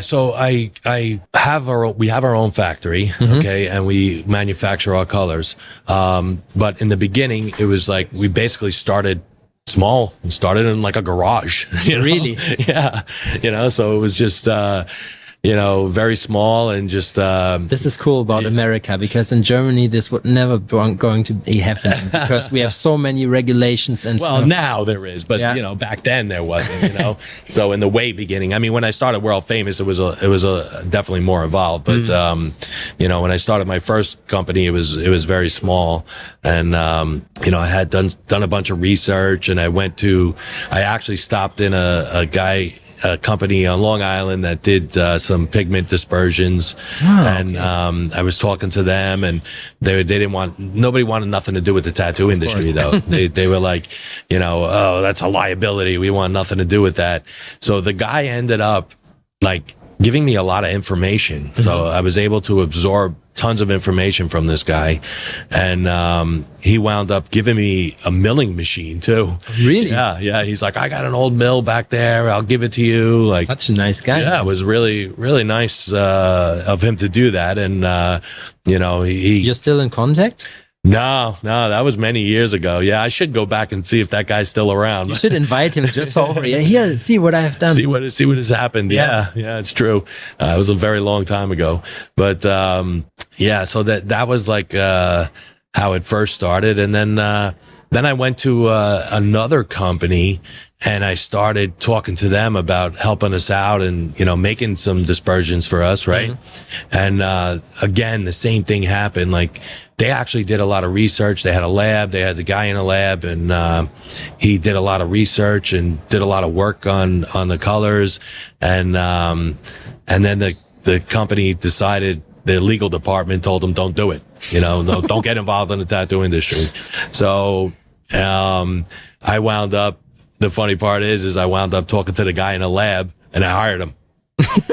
so we have our own factory, okay, and we manufacture our colors. But in the beginning, it was like we basically started small. We started in like a garage. Really? Yeah. So it was just, very small, and just, this is cool about America, because in Germany, this would never going to be happening, because we have so many regulations and well, stuff. now there is, but back then there wasn't, so in the way beginning, I mean, when I started World Famous, it was definitely more involved, but, when I started my first company, it was very small, and, I had done a bunch of research, and I actually stopped in a company on Long Island that did, some pigment dispersions, and I was talking to them, and nobody wanted nothing to do with the tattoo industry, though. They were like, oh, that's a liability. We want nothing to do with that. So the guy ended up like giving me a lot of information. So I was able to absorb tons of information from this guy, and he wound up giving me a milling machine too. Really? Yeah. He's like, I got an old mill back there, I'll give it to you. Like, such a nice guy. Yeah, it was really, really nice of him to do that. And you're still in contact? No, that was many years ago. Yeah, I should go back and see if that guy's still around. You should invite him just over here. Here, see what I have done. See what has happened. Yeah, it's true. It was a very long time ago. But so that was like how it first started. And then I went to another company, and I started talking to them about helping us out and, making some dispersions for us. Right. And, again, the same thing happened. Like, they actually did a lot of research. They had a lab. They had the guy in a lab, and, he did a lot of research and did a lot of work on the colors. And then the company decided, the legal department told them, don't do it. No, don't get involved in the tattoo industry. So, I wound up, the funny part is I wound up talking to the guy in the lab, and I hired him.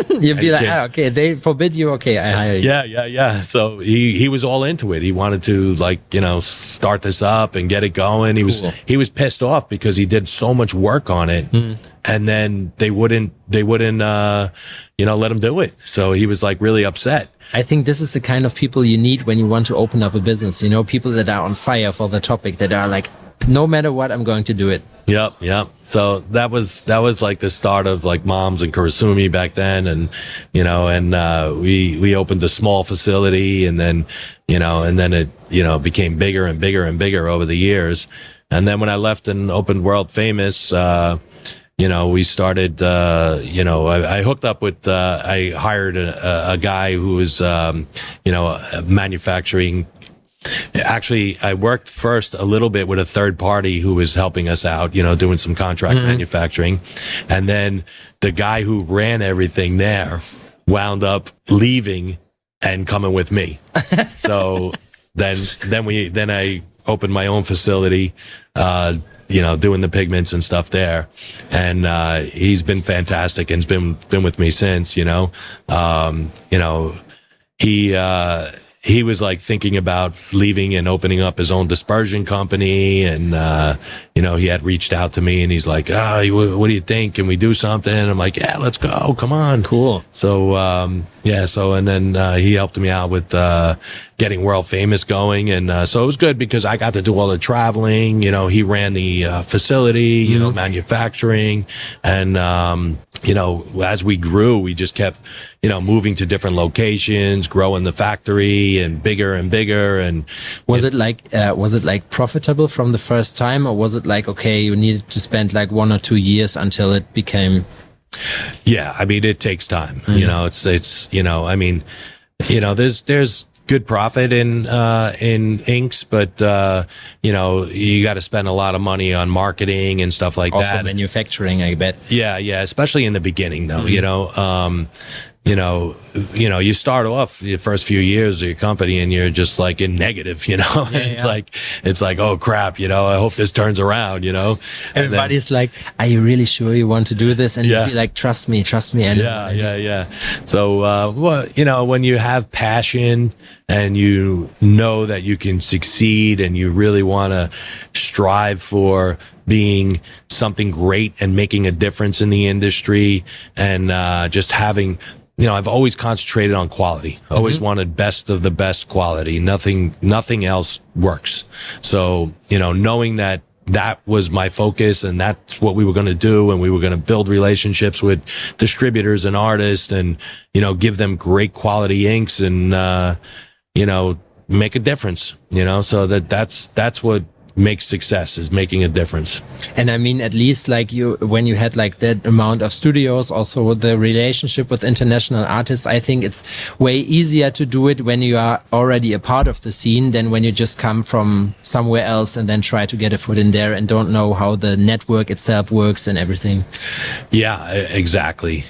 You'd be like, okay, they forbid you. Okay, I hire you. Yeah. So he was all into it. He wanted to start this up and get it going. He was pissed off because he did so much work on it, and then they wouldn't let him do it. So he was like really upset. I think this is the kind of people you need when you want to open up a business. People that are on fire for the topic, that are like, no matter what, I'm going to do it. Yep. So that was like the start of like Moms and Kurasumi back then. And, we opened a small facility, and then it, became bigger and bigger and bigger over the years. And then when I left and opened World Famous, we started, I hooked up with, I hired a guy who was, manufacturing. Actually, I worked first a little bit with a third party who was helping us out, doing some contract manufacturing. And then the guy who ran everything there wound up leaving and coming with me. So then I opened my own facility, doing the pigments and stuff there. And, he's been fantastic and has been with me since, he was like thinking about leaving and opening up his own dispersion company. And, he had reached out to me and he's like, what do you think? Can we do something? I'm like, yeah, let's go. Come on. Cool. So, and then, he helped me out with, getting World Famous going. And, so it was good because I got to do all the traveling. He ran the, facility, manufacturing. And, as we grew, we just kept, moving to different locations, growing the factory and bigger and bigger. And was it like profitable from the first time, or was it like, okay, you needed to spend like 1 or 2 years until it became? Yeah. I mean, it takes time, there's good profit in inks, but, you got to spend a lot of money on marketing and stuff like also that. Manufacturing, I bet. Yeah. Especially in the beginning though, you start off the first few years of your company and you're just like in negative, it's like, oh crap, I hope this turns around, Everybody's like, are you really sure you want to do this? And you'd be like, trust me. And yeah. So, when you have passion and you know that you can succeed and you really want to strive for being something great and making a difference in the industry and, just having, I've always concentrated on quality. Always wanted best of the best quality. Nothing else works. So, knowing that was my focus and that's what we were going to do. And we were going to build relationships with distributors and artists and, give them great quality inks and, make a difference, so that's what makes success, is making a difference. And I mean, at least like when you had like that amount of studios, also the relationship with international artists, I think it's way easier to do it when you are already a part of the scene than when you just come from somewhere else and then try to get a foot in there and don't know how the network itself works and everything. Yeah, exactly.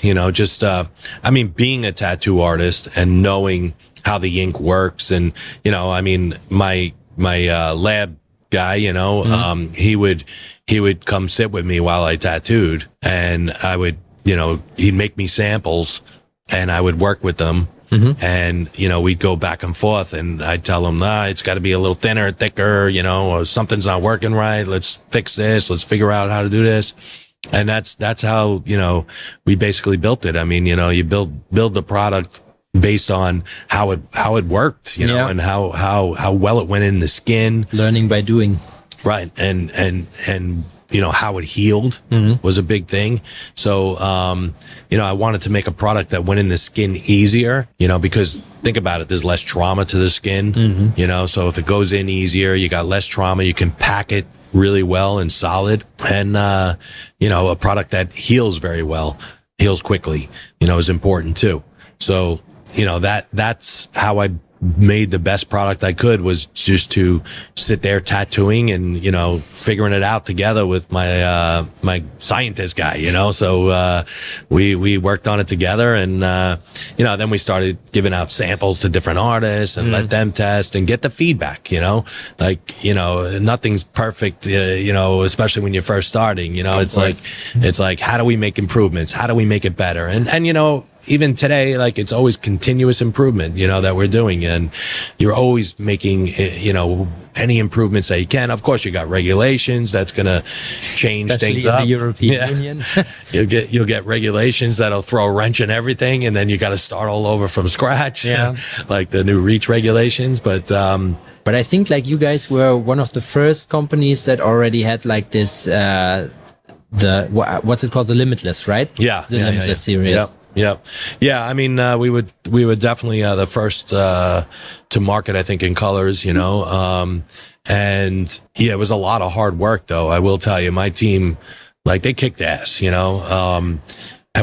Being a tattoo artist and knowing how the ink works and, my lab guy, he would come sit with me while I tattooed and I would, he'd make me samples and I would work with them. And, we'd go back and forth and I'd tell him, it's got to be a little thinner, thicker, or something's not working right. Let's fix this. Let's figure out how to do this. And that's how, we basically built it. I mean, you build the product based on how it worked, and how well it went in the skin. Learning by doing. Right. And how it healed was a big thing. So, I wanted to make a product that went in the skin easier, because think about it, there's less trauma to the skin, so if it goes in easier, you got less trauma, you can pack it really well and solid. And, a product that heals very well, heals quickly, is important too. So, that's how I made the best product I could, was just to sit there tattooing and, figuring it out together with my, my scientist guy, so, we worked on it together and, then we started giving out samples to different artists and let them test and get the feedback, nothing's perfect, especially when you're first starting, it's like, how do we make improvements? How do we make it better? And, even today, like it's always continuous improvement, that we're doing. And you're always making, any improvements that you can. Of course, you got regulations that's going to change Especially things in up. the European Union. You'll get regulations that'll throw a wrench in everything, and then you got to start all over from scratch. Yeah. Like the new REACH regulations. But I think like you guys were one of the first companies that already had like this, what's it called? The Limitless, right? Yeah. The Limitless series. Yep. Yeah. I mean, we were definitely the first to market, I think, in colors, and yeah, it was a lot of hard work, though. I will tell you, my team, like, they kicked ass, and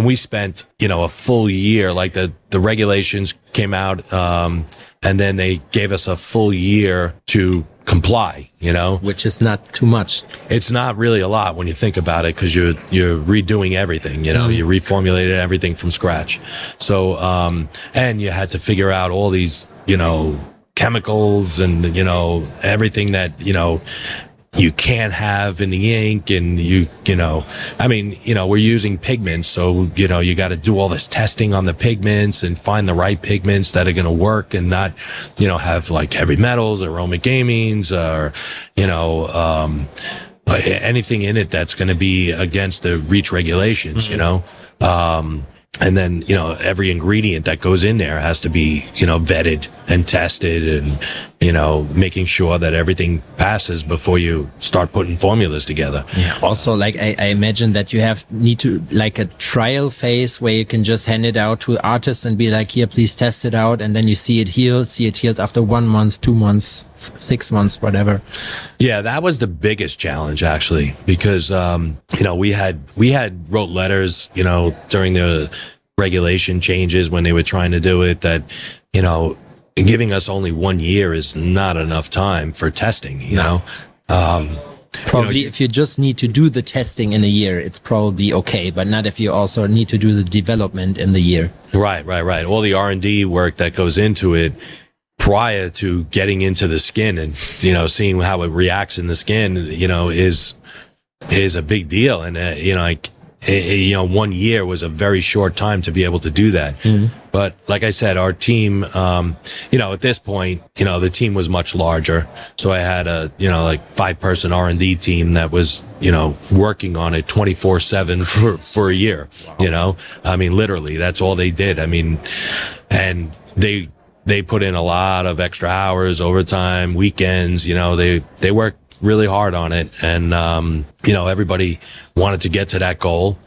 we spent, a full year, like the regulations came out, and then they gave us a full year to comply, which is not too much. It's not really a lot when you think about it, because you're redoing everything, you reformulated everything from scratch. So, and you had to figure out all these, chemicals and, everything that, you can't have in the ink, and we're using pigments. So, you got to do all this testing on the pigments and find the right pigments that are going to work and not, have like heavy metals or aromatic amines or, anything in it that's going to be against the REACH regulations, and then, every ingredient that goes in there has to be, vetted and tested and, making sure that everything passes before you start putting formulas together. Yeah. Also, like, I imagine that you need to like a trial phase where you can just hand it out to artists and be like, here, please test it out. And then you see it healed after 1 month, 2 months, 6 months, whatever. Yeah, that was the biggest challenge, actually, because, we wrote letters, during the regulation changes when they were trying to do it, that, giving us only 1 year is not enough time for testing, Probably if you just need to do the testing in a year, it's probably okay, but not if you also need to do the development in the year. Right. All the R&D work that goes into it prior to getting into the skin and, seeing how it reacts in the skin, is a big deal. And, 1 year was a very short time to be able to do that. Mm-hmm. But like I said, our team, at this point, the team was much larger. So I had a, 5-person R&D team that was, working on it 24/7 for a year, I mean, literally, that's all they did. I mean, and they put in a lot of extra hours, overtime, weekends, they worked really hard on it. And, everybody wanted to get to that goal.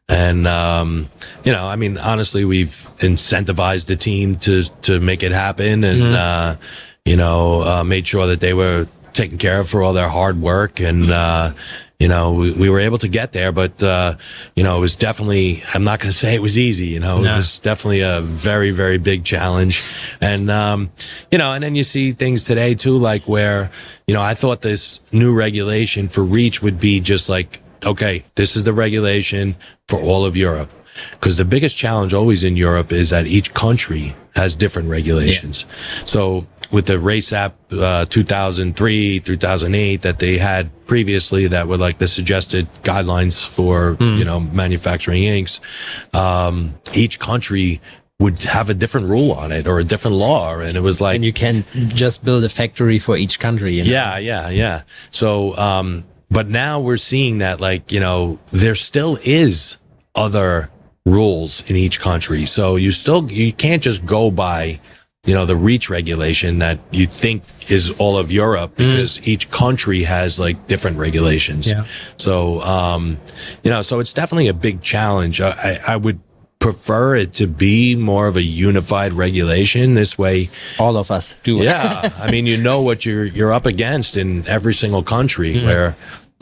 And, honestly, we've incentivized the team to make it happen and, made sure that they were taken care of for all their hard work. And, we were able to get there, but, it was definitely, I'm not going to say it was easy, it was definitely a very, very big challenge. And, and then you see things today too, like where, I thought this new regulation for REACH would be just like, okay, this is the regulation for all of Europe. Because the biggest challenge always in Europe is that each country has different regulations. Yeah. So with the Race App 2003 through 2008 that they had previously, that were like the suggested guidelines for manufacturing inks, each country would have a different rule on it or a different law, and it was like, and you can just build a factory for each country. Yeah. So but now we're seeing that, like, there still is other rules in each country. So you can't just go by, the REACH regulation that you think is all of Europe, because each country has like different regulations. Yeah. So, so it's definitely a big challenge. I would prefer it to be more of a unified regulation. This way, all of us do it. Yeah. I mean, what you're up against in every single country where,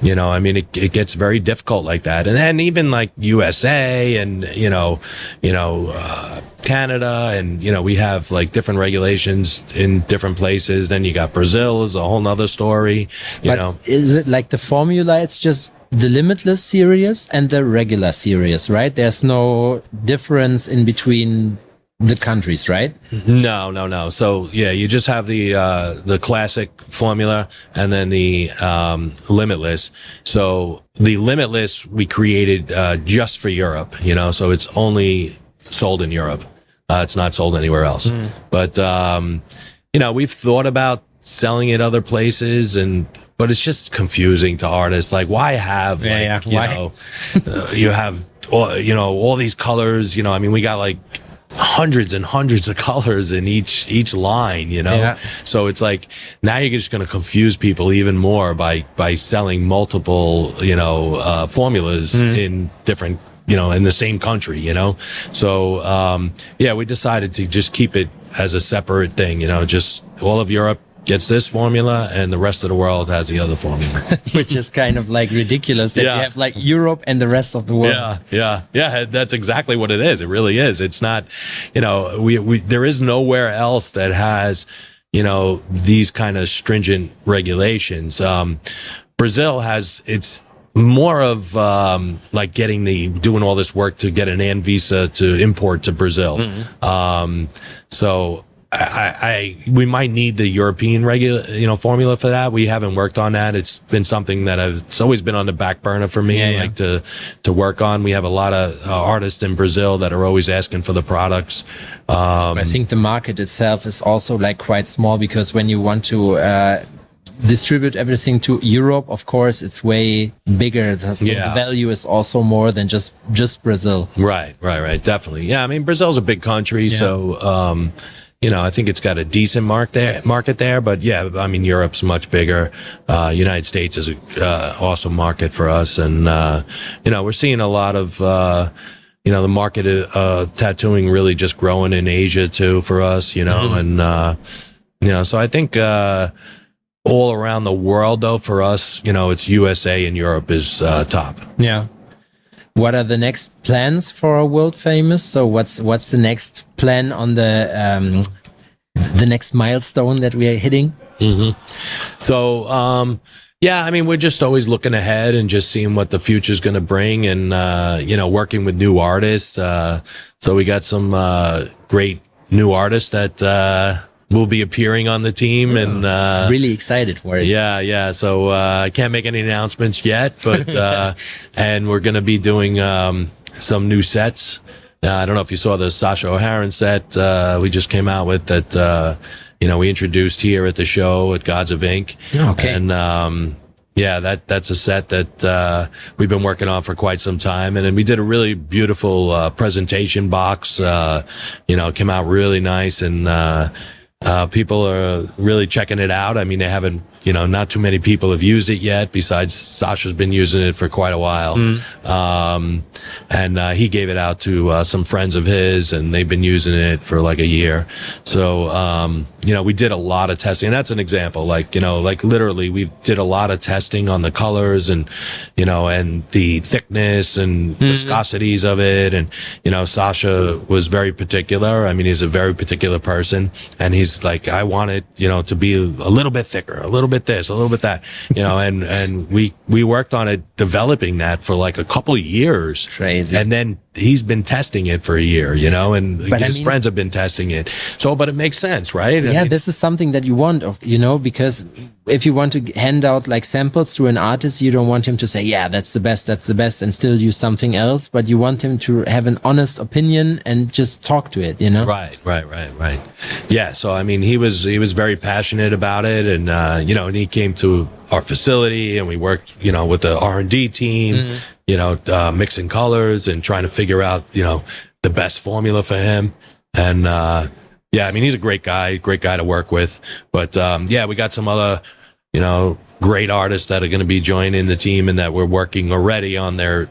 it gets very difficult like that. And then even like USA and, Canada, and, we have like different regulations in different places. Then you got Brazil is a whole nother story, Is it like the formula? It's just the Limitless series and the regular series, right? There's no difference in between the countries, right? No. So yeah, you just have the classic formula and then the Limitless. So the Limitless we created just for Europe, so it's only sold in Europe. It's not sold anywhere else. But, you know, we've thought about selling it other places, but it's just confusing to artists. Like, why have, you know, you have, all these colors, you know, I mean, we got like hundreds and hundreds of colors in each line, you know? Yeah. So it's like, now you're just going to confuse people even more by selling multiple, you know, formulas in different, you know, in the same country, you know? So, yeah, we decided to just keep it as a separate thing, you know, just all of Europe gets this formula and the rest of the world has the other formula. Which is kind of like ridiculous that you have like Europe and the rest of the world. Yeah. That's exactly what it is. It really is. It's not, you know, there is nowhere else that has, you know, these kind of stringent regulations. Brazil has, it's more of, like doing all this work to get an ANVISA to import to Brazil. So, we might need the European formula for that. We haven't worked on that. It's been something that it's always been on the back burner for me, like to work on. We have a lot of artists in Brazil that are always asking for the products. I think the market itself is also like quite small, because when you want to, distribute everything to Europe, of course, it's way bigger. So the value is also more than just Brazil. Right. Definitely. Yeah. I mean, Brazil's a big country. So, you know, I think it's got a decent market there, but yeah, I mean, Europe's much bigger. United States is a awesome market for us. And, you know, we're seeing a lot of, you know, the market of tattooing really just growing in Asia too for us, you know, and, you know, so I think, all around the world though, for us, you know, it's USA and Europe is, top. Yeah. What are the next plans for a World Famous? So what's the next plan on the next milestone that we are hitting? So, yeah, I mean, we're just always looking ahead and just seeing what the future's going to bring, and, you know, working with new artists. So we got some, great new artists that, will be appearing on the team, and really excited for it. Yeah. So I can't make any announcements yet, but and we're going to be doing some new sets. I don't know if you saw the Sasha O'Haron set we just came out with that. You know, we introduced here at the show at Gods of Ink. Okay. And yeah, that's a set that we've been working on for quite some time, and then we did a really beautiful presentation box. You know, it came out really nice, and people are really checking it out. I mean, they haven't, you know, not too many people have used it yet, besides Sasha's been using it for quite a while. And he gave it out to some friends of his, and they've been using it for like a year. So, you know, we did a lot of testing, and that's an example. Like, you know, like literally we did a lot of testing on the colors and, you know, and the thickness and viscosities of it. And, you know, Sasha was very particular. I mean, he's a very particular person, and he's like, I want it, you know, to be a little bit thicker, a little bit this, a little bit that, you know, and we worked on it, developing that for like a couple of years. Crazy. And then he's been testing it for a year, you know, and his friends have been testing it. So, but it makes sense, right? Yeah, I mean, this is something that you want, you know, because if you want to hand out like samples to an artist, you don't want him to say, yeah, that's the best, and still use something else, but you want him to have an honest opinion and just talk to it, you know? Right. Yeah. So, I mean, he was very passionate about it, and, you know, and he came to our facility, and we worked, you know, with the R&D team, you know, mixing colors and trying to figure out, you know, the best formula for him. And, yeah, I mean, he's a great guy to work with. But, yeah, we got some other, you know, great artists that are going to be joining the team, and that we're working already on their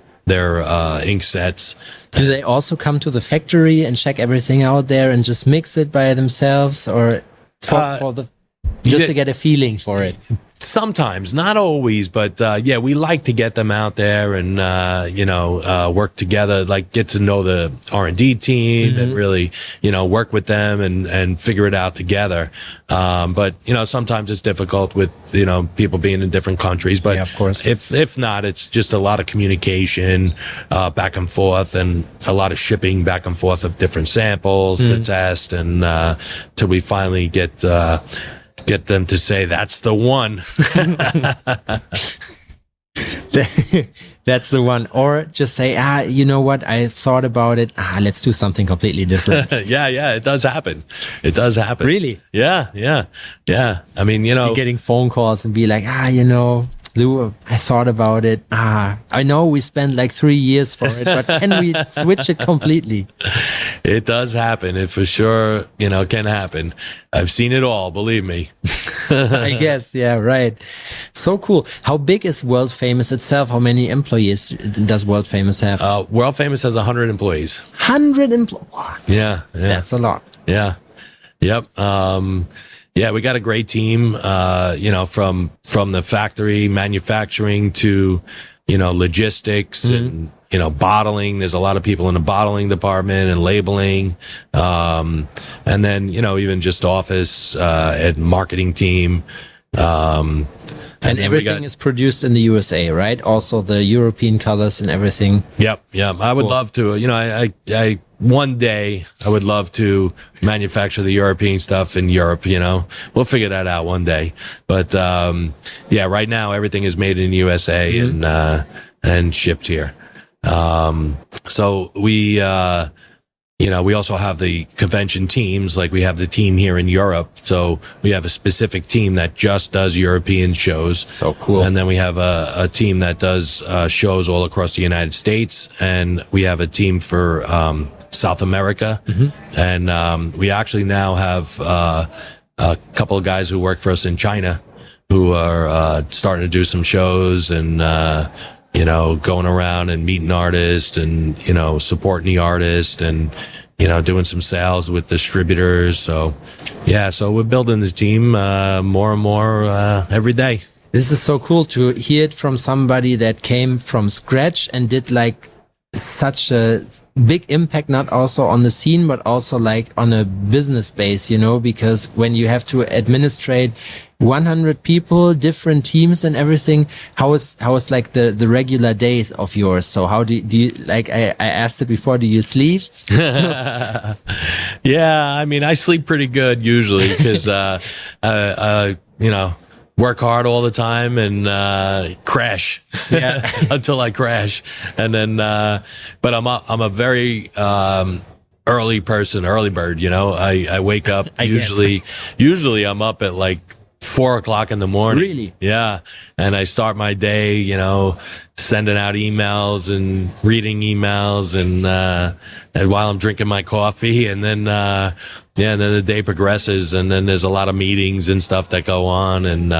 ink sets. Do they also come to the factory and check everything out there and just mix it by themselves, or to get a feeling for it? Sometimes, not always, but yeah, we like to get them out there and you know, work together, like get to know the R&D team and really, you know, work with them and figure it out together. But you know, sometimes it's difficult with, you know, people being in different countries. But yeah, of course, if not, it's just a lot of communication back and forth, and a lot of shipping back and forth of different samples to test, and till we finally get them to say that's the one. That's the one. Or just say, you know what? I thought about it. Let's do something completely different. Yeah. It does happen. It does happen. Really? Yeah. I mean, You're getting phone calls and be like, Lou, I thought about it. I know we spent like 3 years for it, but can we switch it completely? It does happen. It for sure, can happen. I've seen it all, believe me. I guess. Yeah, right. So cool. How big is World Famous itself? How many employees does World Famous have? World Famous has 100 employees. 100 employees? Yeah. That's a lot. Yeah. Yep. Yeah, we got a great team, from the factory manufacturing to, logistics and, bottling. There's a lot of people in the bottling department and labeling. And then, even just office, and marketing team. And everything is produced in the USA, right? Also the European colors and everything. Yep. I would love to, one day I would love to manufacture the European stuff in Europe, we'll figure that out one day. But, right now everything is made in the USA and shipped here. So we also have the convention teams, like we have the team here in Europe. So we have a specific team that just does European shows. So cool. And then we have a team that does shows all across the United States. And we have a team for South America. And we actually now have a couple of guys who work for us in China who are starting to do some shows and going around and meeting artists and, supporting the artist and, doing some sales with distributors. So, so we're building the team, more and more, every day. This is so cool to hear it from somebody that came from scratch and did like such a big impact, not also on the scene, but also like on a business base, because when you have to administrate 100 people, different teams and everything, how is like the regular days of yours? So how do you like, I asked it before, do you sleep? Yeah. I mean, I sleep pretty good usually because, work hard all the time and crash until I crash. And then but I'm a very early person, early bird, I wake up usually I'm up at like 4 o'clock in the morning. Really? Yeah. And I start my day, sending out emails and reading emails and while I'm drinking my coffee and then and then the day progresses and then there's a lot of meetings and stuff that go on and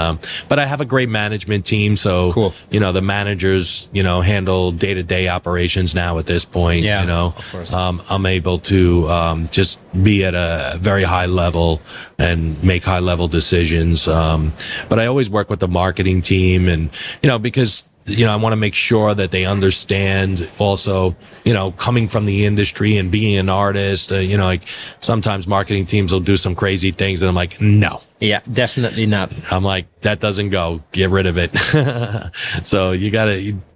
but I have a great management team, so cool. The managers handle day-to-day operations now at this point. Of course. I'm able to just be at a very high level and make high level decisions, but I always work with the marketing team and because I want to make sure that they understand also, coming from the industry and being an artist, like sometimes marketing teams will do some crazy things and I'm like, no. Yeah, definitely not. I'm like, that doesn't go. Get rid of it. So you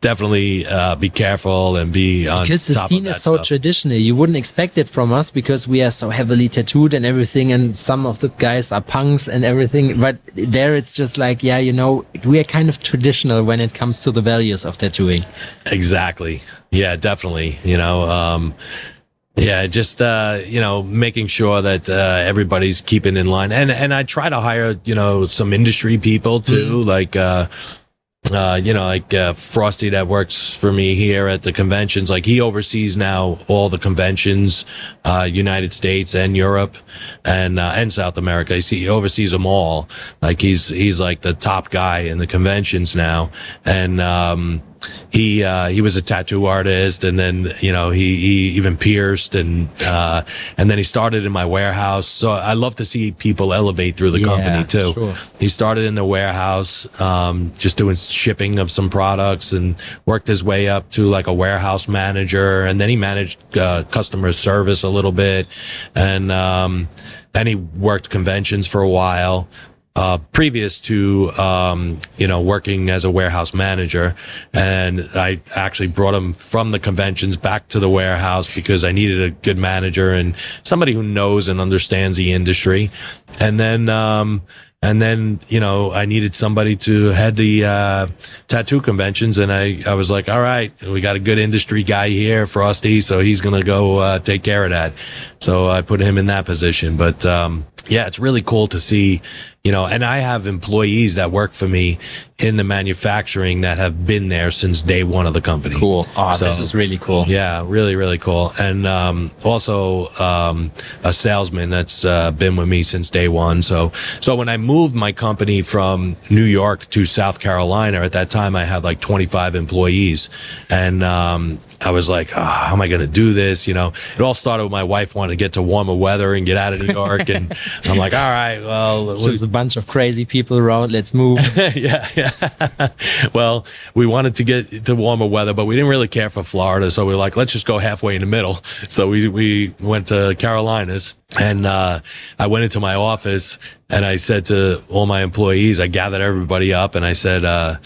definitely be careful and be on top of that stuff. Because the scene is so traditional. You wouldn't expect it from us because we are so heavily tattooed and everything. And some of the guys are punks and everything. But there it's just like, we are kind of traditional when it comes to the values of tattooing. Exactly. Yeah, definitely. Just, making sure that, everybody's keeping in line. And I try to hire, some industry people too, like Frosty that works for me here at the conventions. Like he oversees now all the conventions, United States and Europe and South America. He oversees them all. Like he's like the top guy in the conventions now. And, he was a tattoo artist and then, he even pierced and then he started in my warehouse. So I love to see people elevate through the company too. Sure. He started in the warehouse, just doing shipping of some products and worked his way up to like a warehouse manager. And then he managed, customer service a little bit. And he worked conventions for a while. Previous to, working as a warehouse manager. And I actually brought him from the conventions back to the warehouse because I needed a good manager and somebody who knows and understands the industry. And then, And then, I needed somebody to head the tattoo conventions. And I was like, all right, we got a good industry guy here, Frosty. So he's going to go take care of that. So I put him in that position. But yeah, it's really cool to see, and I have employees that work for me in the manufacturing that have been there since day one of the company. Cool. Oh, so, this is really cool. Yeah, really, really cool. And also a salesman that's been with me since day one. So when I moved my company from New York to South Carolina, at that time I had like 25 employees. And I was like, how am I going to do this? It all started with my wife wanting to get to warmer weather and get out of New York. And I'm like, all right, well, just a bunch of crazy people around. Let's move. yeah. Well, we wanted to get to warmer weather, but we didn't really care for Florida. So we were like, let's just go halfway in the middle. So we went to Carolinas, and I went into my office and I said to all my employees, I gathered everybody up and I said,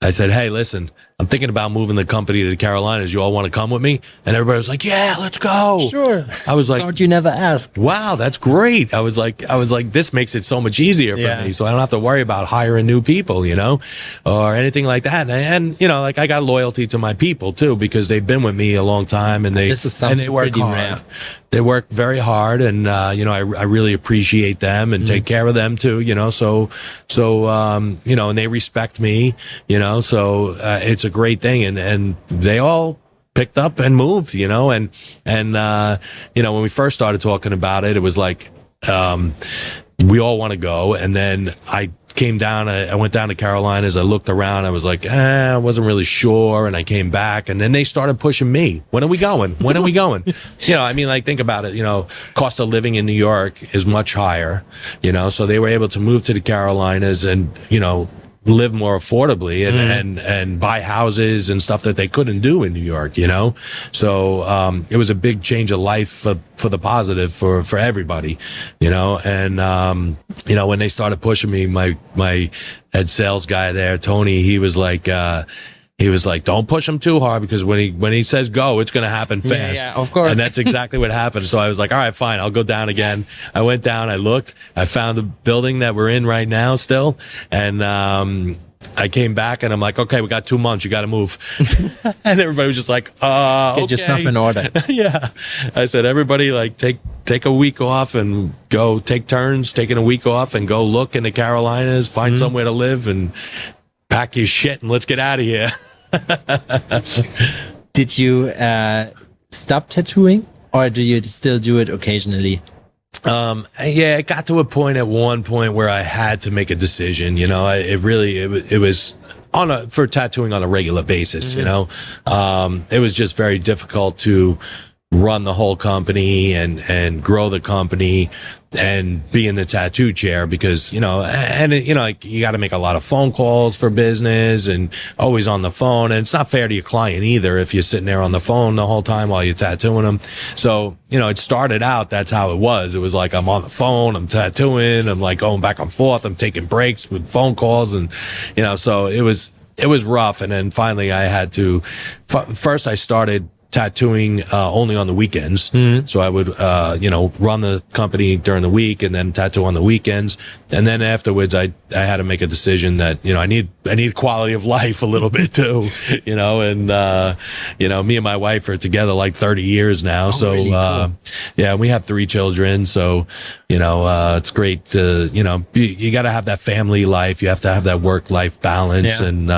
hey, listen, I'm thinking about moving the company to the Carolinas. You all want to come with me? And everybody was like, yeah, let's go. Sure. I was like, thought you never asked. Wow, that's great. I was like, this makes it so much easier for me. So I don't have to worry about hiring new people, or anything like that. And like I got loyalty to my people too, because they've been with me a long time and they work hard. Rare. They work very hard, and I really appreciate them and take care of them too. So and they respect me. So it's a great thing, and they all picked up and moved. And when we first started talking about it, it was like we all want to go, and then I went down to Carolinas. I looked around. I was like, I wasn't really sure. And I came back, and then they started pushing me. When are we going? When are we going? Think about it. Cost of living in New York is much higher, so they were able to move to the Carolinas and, live more affordably and buy houses and stuff that they couldn't do in New York, So, it was a big change of life for the positive for everybody, and, when they started pushing me, my head sales guy there, Tony, he was like, don't push him too hard, because when he says go, it's going to happen fast. Yeah, of course. And that's exactly what happened. So I was like, all right, fine. I'll go down again. I went down. I looked. I found the building that we're in right now still. And I came back and I'm like, okay, we got 2 months. You got to move. And everybody was just like, Get your stuff in order. Yeah. I said, everybody, like, take a week off and go take turns taking a week off and go look in the Carolinas, find somewhere to live and pack your shit and let's get out of here. Did you stop tattooing, or do you still do it occasionally? Yeah, it got to a point at one point where I had to make a decision. It was for tattooing on a regular basis. It was just very difficult to run the whole company and grow the company and be in the tattoo chair, because, you got to make a lot of phone calls for business and always on the phone. And it's not fair to your client either if you're sitting there on the phone the whole time while you're tattooing them. So, it started out, that's how it was. It was like, I'm on the phone, I'm tattooing, I'm like going back and forth, I'm taking breaks with phone calls. And, so it was rough. And then finally I had to, first I started tattooing only on the weekends. So I would run the company during the week and then tattoo on the weekends. And then afterwards I had to make a decision that I need quality of life a little bit too, and me and my wife are together like 30 years now. So really cool. Yeah, we have 3 children, so it's great to you got to have that family life, you have to have that work life balance. And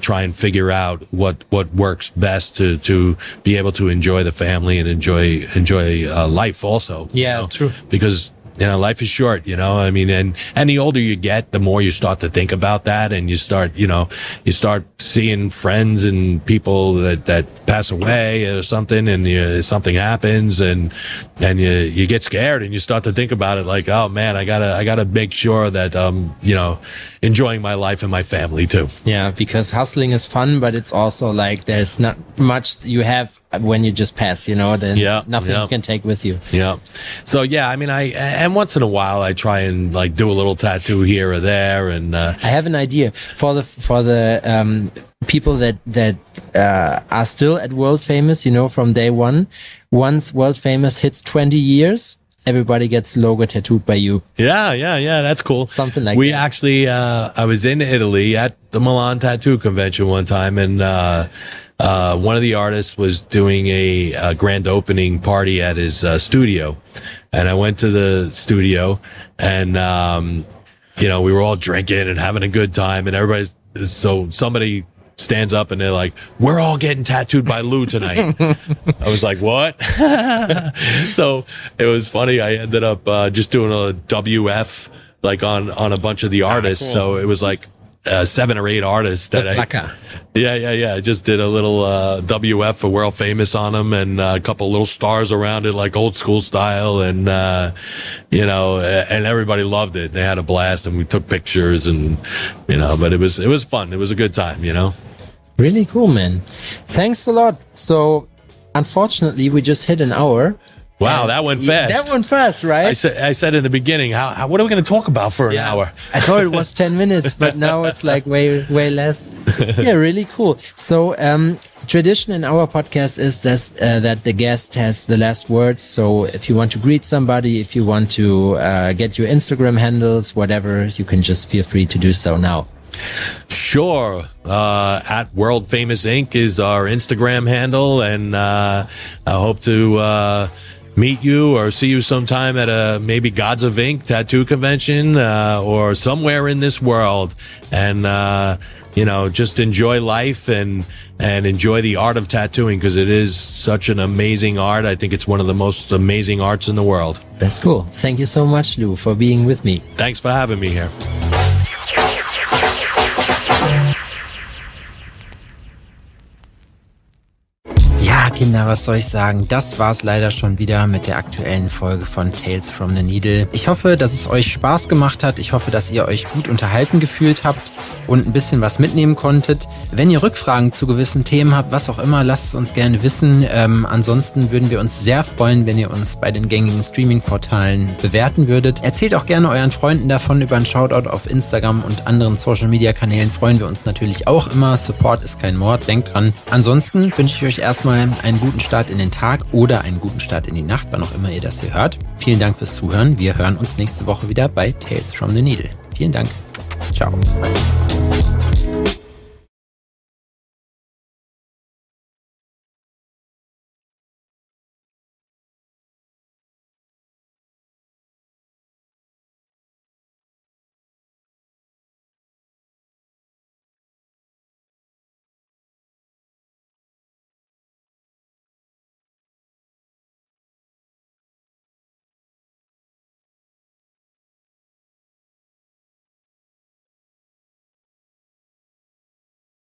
try and figure out what works best to be able to enjoy the family and enjoy life also. Yeah, true. Because life is short, and the older you get, the more you start to think about that, and you start seeing friends and people that pass away or something, and something happens, and you get scared, and you start to think about it like, oh man, I gotta make sure that enjoying my life and my family too. Yeah, because hustling is fun, but it's also like there's not much you have when you just pass, then nothing you can take with you. Yeah. So yeah, and once in a while I try and like do a little tattoo here or there, and I have an idea for the people that are still at World Famous, from day one. Once World Famous hits 20 years, everybody gets logo tattooed by you. Yeah. That's cool. Something like we that. actually, I was in Italy at the Milan Tattoo Convention one time, and one of the artists was doing a grand opening party at his studio, and I went to the studio, and we were all drinking and having a good time, and somebody stands up and they're like, "We're all getting tattooed by Lou tonight." I was like, "What?" So it was funny. I ended up just doing a WF like on a bunch of the artists. Cool. So it was like 7 or 8 artists that I just did a little WF for World Famous on them, and a couple little stars around it, like old school style, and and everybody loved it. They had a blast, and we took pictures, and but it was fun. It was a good time, Really cool, man. Thanks a lot. So unfortunately we just hit an hour. Wow, that went fast. That went fast, right? I said in the beginning, what are we going to talk about for an hour? I thought it was 10 minutes, but now it's like way less. Yeah, really cool. So, tradition in our podcast is that the guest has the last words. So if you want to greet somebody, if you want to get your Instagram handles, whatever, you can just feel free to do so now. Sure. At World Famous Inc. is our Instagram handle, and I hope to meet you or see you sometime at a maybe Gods of Ink tattoo convention or somewhere in this world, and just enjoy life and enjoy the art of tattooing, because it is such an amazing art. I think it's one of the most amazing arts in the world. That's cool. Thank you so much, Lou, for being with me. Thanks for having me here. Ja, Kinder, was soll ich sagen? Das war's leider schon wieder mit der aktuellen Folge von Tales from the Needle. Ich hoffe, dass es euch Spaß gemacht hat. Ich hoffe, dass ihr euch gut unterhalten gefühlt habt und ein bisschen was mitnehmen konntet. Wenn ihr Rückfragen zu gewissen Themen habt, was auch immer, lasst es uns gerne wissen. Ansonsten würden wir uns sehr freuen, wenn ihr uns bei den gängigen Streaming-Portalen bewerten würdet. Erzählt auch gerne euren Freunden davon. Über einen Shoutout auf Instagram und anderen Social-Media-Kanälen freuen wir uns natürlich auch immer. Support ist kein Mord, denkt dran. Ansonsten wünsche ich euch erstmal einen guten Start in den Tag oder einen guten Start in die Nacht, wann auch immer ihr das hier hört. Vielen Dank fürs Zuhören. Wir hören uns nächste Woche wieder bei Tales from the Needle. Vielen Dank. Ciao.